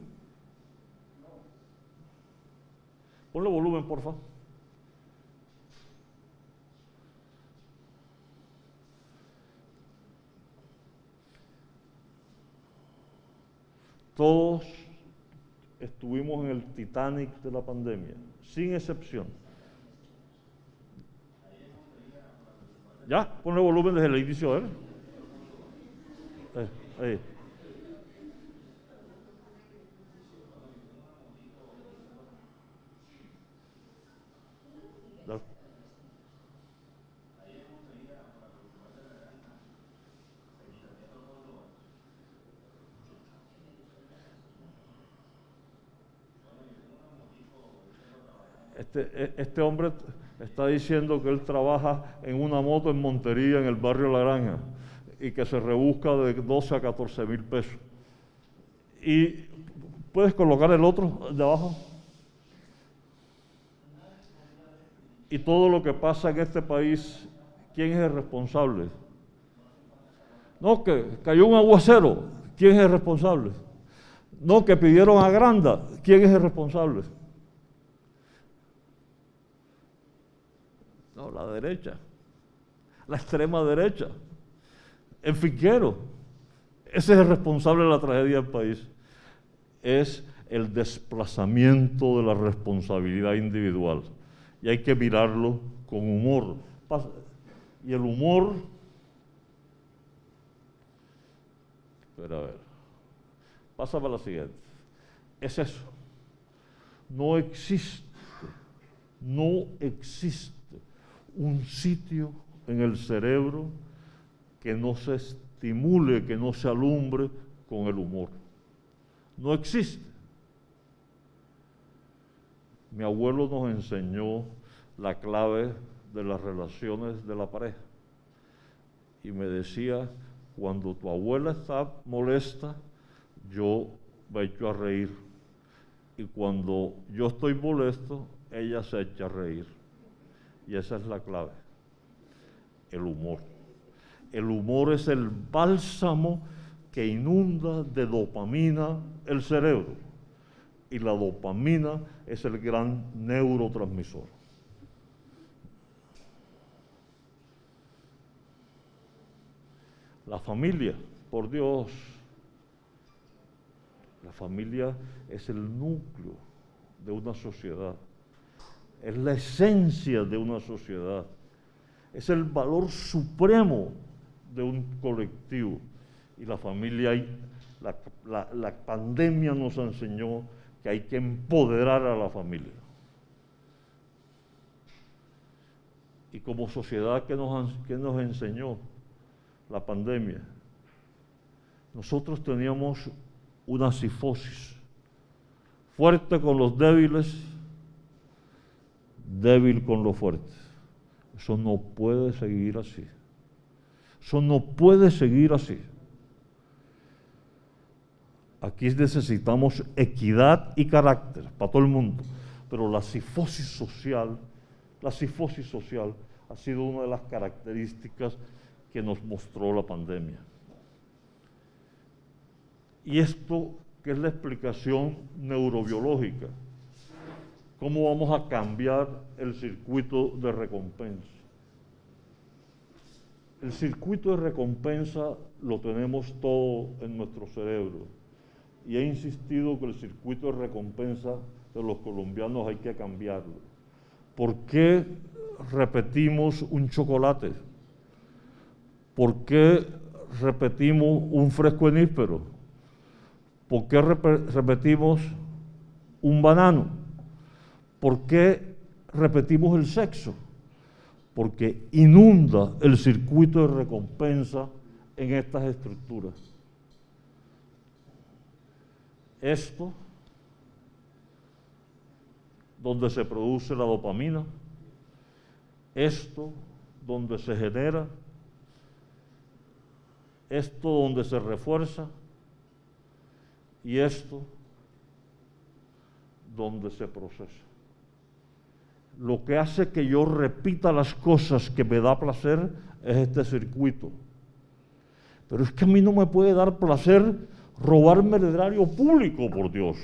Ponle volumen, por favor. Todos estuvimos en el Titanic de la pandemia, sin excepción. ¿Ya? Ponle volumen desde el inicio, a ver. Ahí. Ya. Este hombre está diciendo que él trabaja en una moto en Montería, en el barrio La Granja, y que se rebusca de 12 a 14 mil pesos. Y puedes colocar el otro de abajo. Y todo lo que pasa en este país, ¿quién es el responsable? No, que cayó un aguacero, ¿quién es el responsable? No, que pidieron agranda, ¿quién es el responsable? la derecha, la extrema derecha, el finquero. Ese es el responsable de la tragedia del país. Es el desplazamiento de la responsabilidad individual. Y hay que mirarlo con humor. Y el humor, espera a ver, pásame a la siguiente. Es eso. No existe un sitio en el cerebro que no se estimule, que no se alumbre con el humor. No existe. Mi abuelo nos enseñó la clave de las relaciones de la pareja. Y me decía, cuando tu abuela está molesta, yo me echo a reír. Y cuando yo estoy molesto, ella se echa a reír. Y esa es la clave, el humor. El humor es el bálsamo que inunda de dopamina el cerebro. Y la dopamina es el gran neurotransmisor. La familia, por Dios, la familia es el núcleo de una sociedad, es la esencia de una sociedad, es el valor supremo de un colectivo. Y la familia, la pandemia nos enseñó que hay que empoderar a la familia. Y como sociedad, ¿qué nos enseñó la pandemia? Nosotros teníamos una psifosis, fuerte con los débiles, débil con los fuertes. Eso no puede seguir así. Eso no puede seguir así. Aquí necesitamos equidad y carácter para todo el mundo, pero la psifosis social ha sido una de las características que nos mostró la pandemia. Y esto, que es la explicación neurobiológica, ¿cómo vamos a cambiar el circuito de recompensa? El circuito de recompensa lo tenemos todo en nuestro cerebro. Y he insistido que el circuito de recompensa de los colombianos hay que cambiarlo. ¿Por qué repetimos un chocolate? ¿Por qué repetimos un fresco eníspero? ¿Por qué repetimos un banano? ¿Por qué repetimos el sexo? Porque inunda el circuito de recompensa en estas estructuras. Esto, donde se produce la dopamina, esto, donde se genera, esto, donde se refuerza, y esto, donde se procesa. Lo que hace que yo repita las cosas que me da placer es este circuito. Pero es que a mí no me puede dar placer robarme el erario público, por Dios.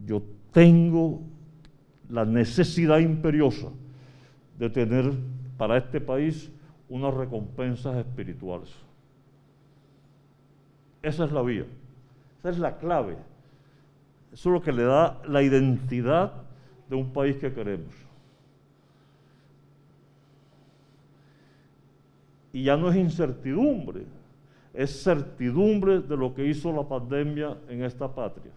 Yo tengo la necesidad imperiosa de tener para este país unas recompensas espirituales. Esa es la vía, esa es la clave. Eso es lo que le da la identidad de un país que queremos. Y ya no es incertidumbre, es certidumbre de lo que hizo la pandemia en esta patria.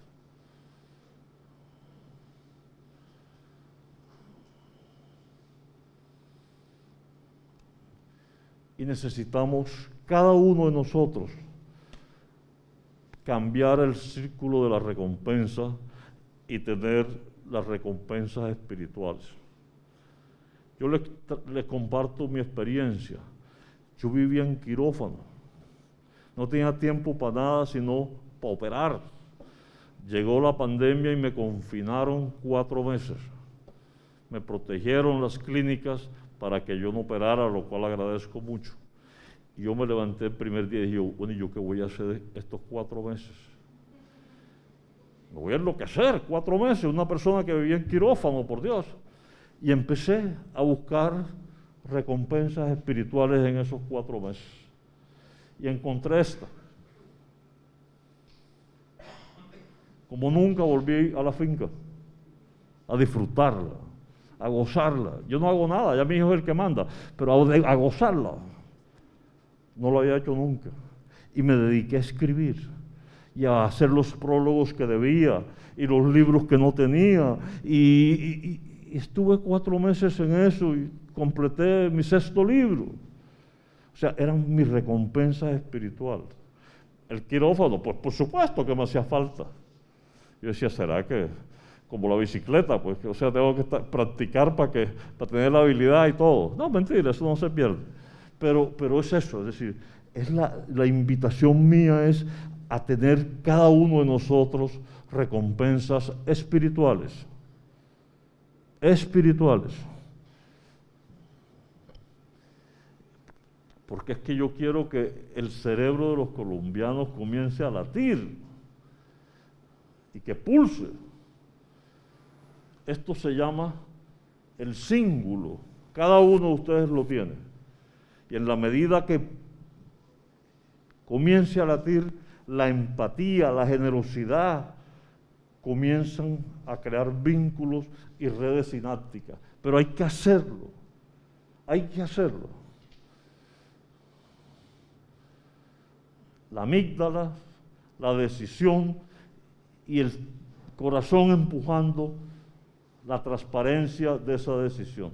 Y necesitamos, cada uno de nosotros, cambiar el círculo de la recompensa y tener las recompensas espirituales. Yo les comparto mi experiencia. Yo vivía en quirófano. No tenía tiempo para nada sino para operar. Llegó la pandemia y me confinaron 4 meses. Me protegieron las clínicas para que yo no operara, lo cual agradezco mucho. Y yo me levanté el primer día y dije, bueno, ¿y yo qué voy a hacer estos 4 meses? Me voy a enloquecer, 4 meses, una persona que vivía en quirófano, por Dios. Y empecé a buscar recompensas espirituales en esos 4 meses. Y encontré esta. Como nunca volví a la finca, a disfrutarla, a gozarla. Yo no hago nada, ya mi hijo es el que manda, pero a gozarla. No lo había hecho nunca. Y me dediqué a escribir y a hacer los prólogos que debía y los libros que no tenía. Y estuve 4 meses en eso y completé mi 6º libro. O sea, eran mis recompensas espirituales. El quirófano, pues por supuesto que me hacía falta. Yo decía, ¿será que como la bicicleta? Pues, o sea, tengo que practicar para tener la habilidad y todo. No, mentira, eso no se pierde. Pero es eso, es decir, es la invitación mía es a tener cada uno de nosotros recompensas espirituales. Espirituales. Porque es que yo quiero que el cerebro de los colombianos comience a latir y que pulse. Esto se llama el cíngulo. Cada uno de ustedes lo tiene. Y en la medida que comience a latir, la empatía, la generosidad, comienzan a crear vínculos y redes sinápticas. Pero hay que hacerlo. Hay que hacerlo. La amígdala, la decisión y el corazón empujando la transparencia de esa decisión.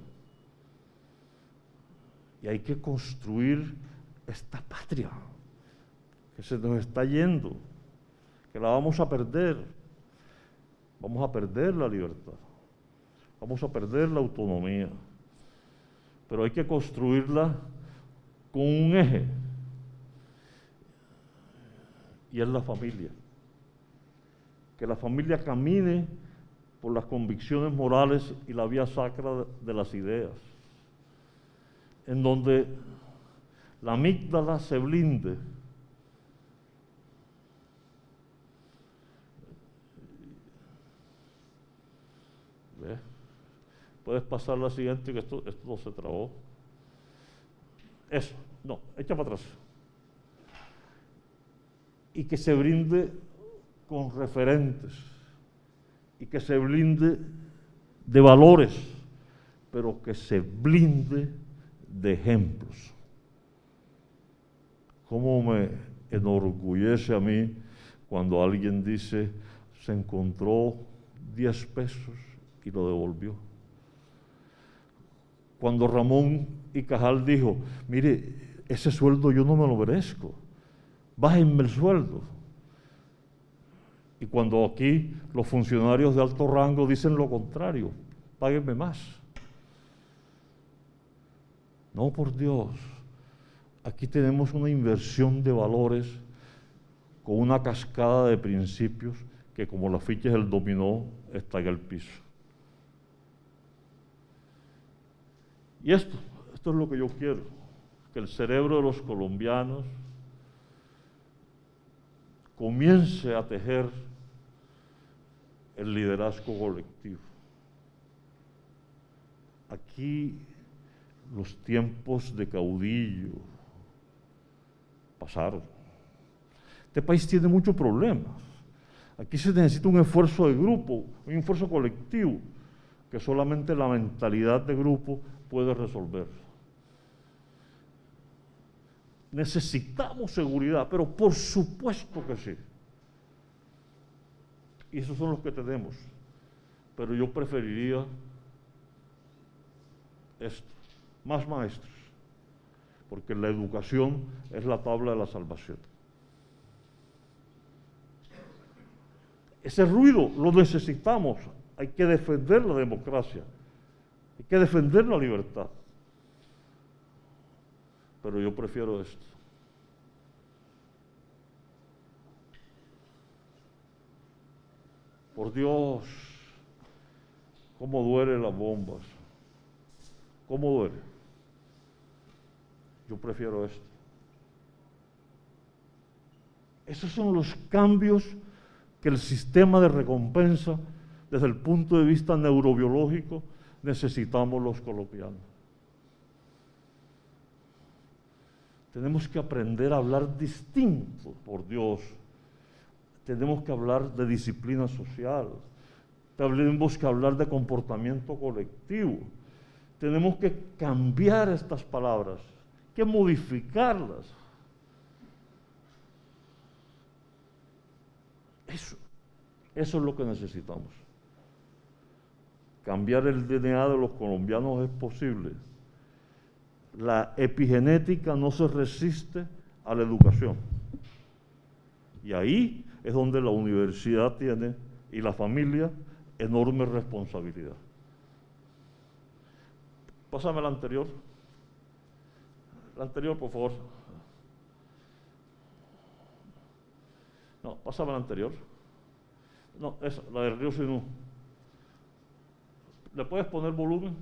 Y hay que construir esta patria que se nos está yendo, que la vamos a perder. Vamos a perder la libertad, vamos a perder la autonomía, pero hay que construirla con un eje, y es la familia. Que la familia camine por las convicciones morales y la vía sacra de las ideas, en donde la amígdala se blinde ¿ves? Puedes pasar la siguiente, que esto no se trabó. Eso, no, echa para atrás. Y que se brinde con referentes, y que se blinde de valores, pero que se blinde de ejemplos. ¿Cómo me enorgullece a mí cuando alguien dice, se encontró 10 pesos y lo devolvió? Cuando Ramón y Cajal dijo, mire, ese sueldo yo no me lo merezco, bájenme el sueldo. Y cuando aquí los funcionarios de alto rango dicen lo contrario, páguenme más. No, por Dios, aquí tenemos una inversión de valores con una cascada de principios que, como las fichas del dominó, está en el piso. Y esto es lo que yo quiero, que el cerebro de los colombianos comience a tejer el liderazgo colectivo. Aquí los tiempos de caudillo pasaron. Este país tiene muchos problemas. Aquí se necesita un esfuerzo de grupo, un esfuerzo colectivo, que solamente la mentalidad de grupo puede resolver. Necesitamos seguridad, pero por supuesto que sí. Y esos son los que tenemos. Pero yo preferiría esto, más maestros, porque la educación es la tabla de la salvación. Ese ruido lo necesitamos. Hay que defender la democracia, hay que defender la libertad. Pero yo prefiero esto. Por Dios, cómo duelen las bombas, cómo duele. Yo prefiero esto. Esos son los cambios que el sistema de recompensa, desde el punto de vista neurobiológico, necesitamos los colombianos. Tenemos que aprender a hablar distinto, por Dios. Tenemos que hablar de disciplina social. Tenemos que hablar de comportamiento colectivo. Tenemos que cambiar estas palabras, que modificarlas. Eso es lo que necesitamos. Cambiar el DNA de los colombianos es posible. La epigenética no se resiste a la educación. Y ahí es donde la universidad tiene y la familia enorme responsabilidad. Pásame la anterior. La anterior, por favor. No, pásame la anterior. No, esa, la del río Sinú. ¿Le puedes poner volumen?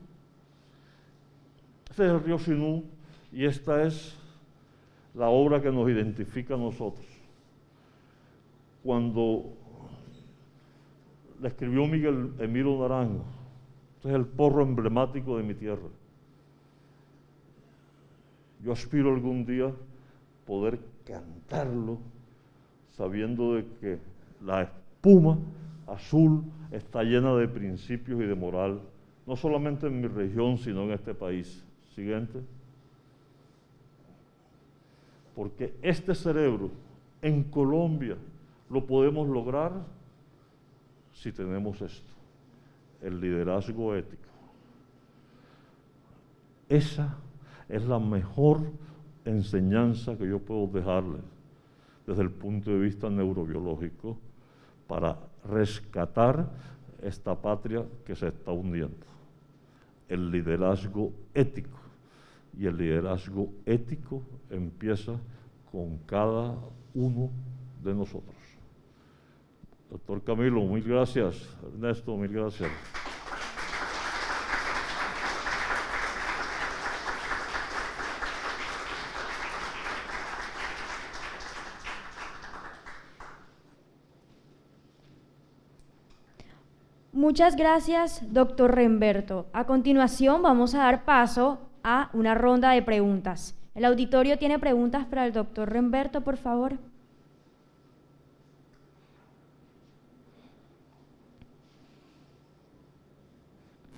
Este es el río Sinú y esta es la obra que nos identifica a nosotros. Cuando la escribió Miguel Emilio Naranjo, este es el porro emblemático de mi tierra. Yo aspiro algún día poder cantarlo sabiendo de que la espuma azul está llena de principios y de moral, no solamente en mi región, sino en este país. Siguiente. Porque este cerebro en Colombia lo podemos lograr si tenemos esto, el liderazgo ético. Esa es la mejor enseñanza que yo puedo dejarles desde el punto de vista neurobiológico para rescatar esta patria que se está hundiendo. El liderazgo ético. Y el liderazgo ético empieza con cada uno de nosotros. Doctor Camilo, mil gracias. Ernesto, mil gracias. Muchas gracias, doctor Remberto. A continuación vamos a dar paso a una ronda de preguntas. ¿El auditorio tiene preguntas para el doctor Remberto, por favor?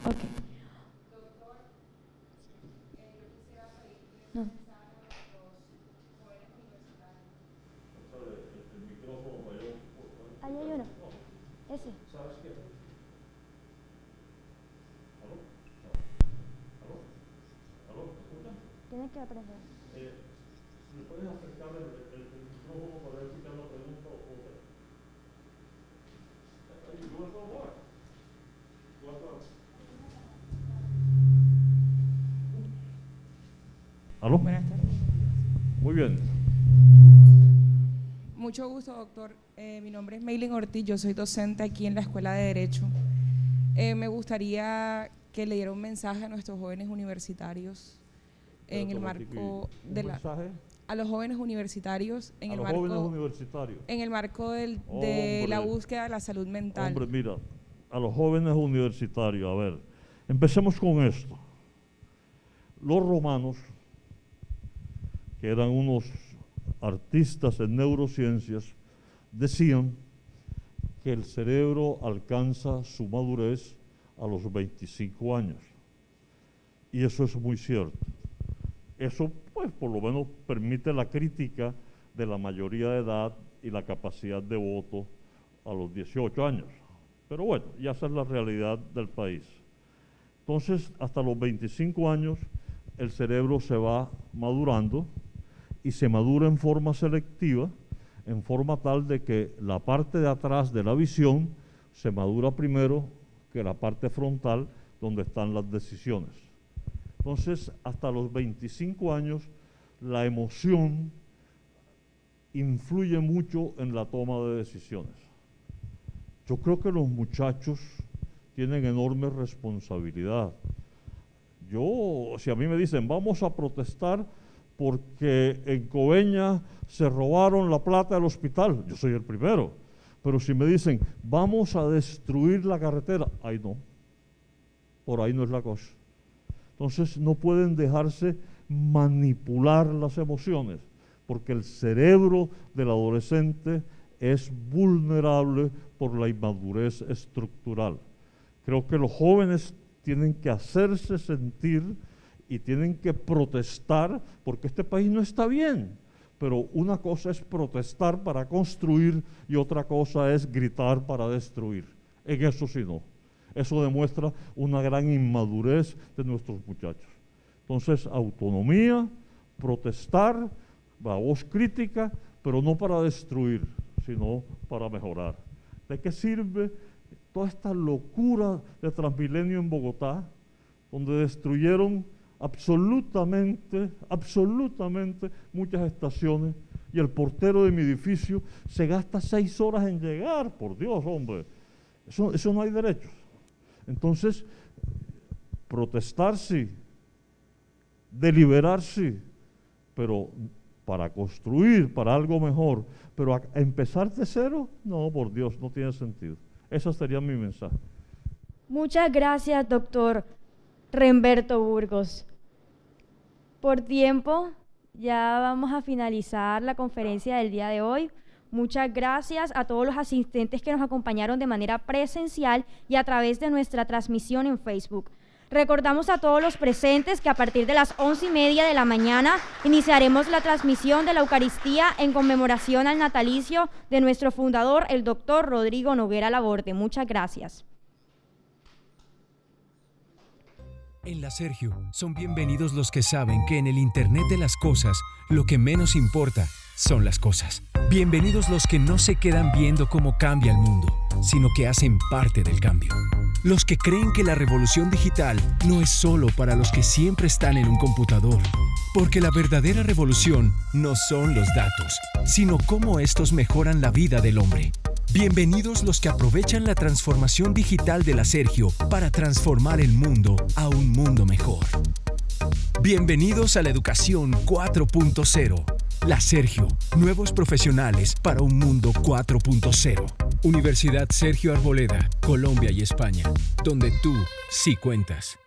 Ok. Doctor, yo quisiera pedir un mensaje a los jóvenes universitarios. Ahí hay uno. Ese. ¿Sabes qué? Tienes que aprender. ¿Me puedes acercar el micrófono para escuchar la pregunta? ¿Aló? Buenas tardes. Muy bien. Mucho gusto, doctor. Mi nombre es Meilin Ortiz, yo soy docente aquí en la Escuela de Derecho. Me gustaría que le diera un mensaje a nuestros jóvenes universitarios en el marco de la, a los jóvenes universitarios en el marco de la búsqueda de la salud mental. Hombre, mira, a los jóvenes universitarios, a ver, empecemos con esto. Los romanos, que eran unos artistas en neurociencias, decían que el cerebro alcanza su madurez a los 25 años. Y eso es muy cierto. Eso, pues, por lo menos permite la crítica de la mayoría de edad y la capacidad de voto a los 18 años. Pero bueno, ya esa es la realidad del país. Entonces, hasta los 25 años, el cerebro se va madurando y se madura en forma selectiva, en forma tal de que la parte de atrás de la visión se madura primero que la parte frontal donde están las decisiones. Entonces, hasta los 25 años, la emoción influye mucho en la toma de decisiones. Yo creo que los muchachos tienen enorme responsabilidad. Si a mí me dicen, vamos a protestar porque en Coveñas se robaron la plata del hospital, yo soy el primero. Pero si me dicen, vamos a destruir la carretera, ay no. por ahí no es la cosa. Entonces no pueden dejarse manipular las emociones, porque el cerebro del adolescente es vulnerable por la inmadurez estructural. Creo que los jóvenes tienen que hacerse sentir y tienen que protestar, porque este país no está bien. Pero una cosa es protestar para construir y otra cosa es gritar para destruir. En eso sí no. Eso demuestra una gran inmadurez de nuestros muchachos. Entonces, autonomía, protestar, la voz crítica, pero no para destruir, sino para mejorar. ¿De qué sirve toda esta locura de Transmilenio en Bogotá, donde destruyeron absolutamente muchas estaciones y el portero de mi edificio se gasta 6 horas en llegar? Por Dios, hombre, eso no hay derechos. Entonces, protestar sí, deliberar sí, pero para construir, para algo mejor, pero a empezar de cero, no, por Dios, no tiene sentido. Ese sería mi mensaje. Muchas gracias, doctor Remberto Burgos. Por tiempo, ya vamos a finalizar la conferencia del día de hoy. Muchas gracias a todos los asistentes que nos acompañaron de manera presencial y a través de nuestra transmisión en Facebook. Recordamos a todos los presentes que a partir de las 11:30 de la mañana iniciaremos la transmisión de la Eucaristía en conmemoración al natalicio de nuestro fundador, el doctor Rodrigo Noguera Laborde. Muchas gracias. En la Sergio son bienvenidos los que saben que en el Internet de las cosas lo que menos importa son las cosas. Bienvenidos los que no se quedan viendo cómo cambia el mundo, sino que hacen parte del cambio. Los que creen que la revolución digital no es solo para los que siempre están en un computador, porque la verdadera revolución no son los datos, sino cómo estos mejoran la vida del hombre. Bienvenidos los que aprovechan la transformación digital de la Sergio para transformar el mundo a un mundo mejor. Bienvenidos a la Educación 4.0. La Sergio, nuevos profesionales para un mundo 4.0. Universidad Sergio Arboleda, Colombia y España, donde tú sí cuentas.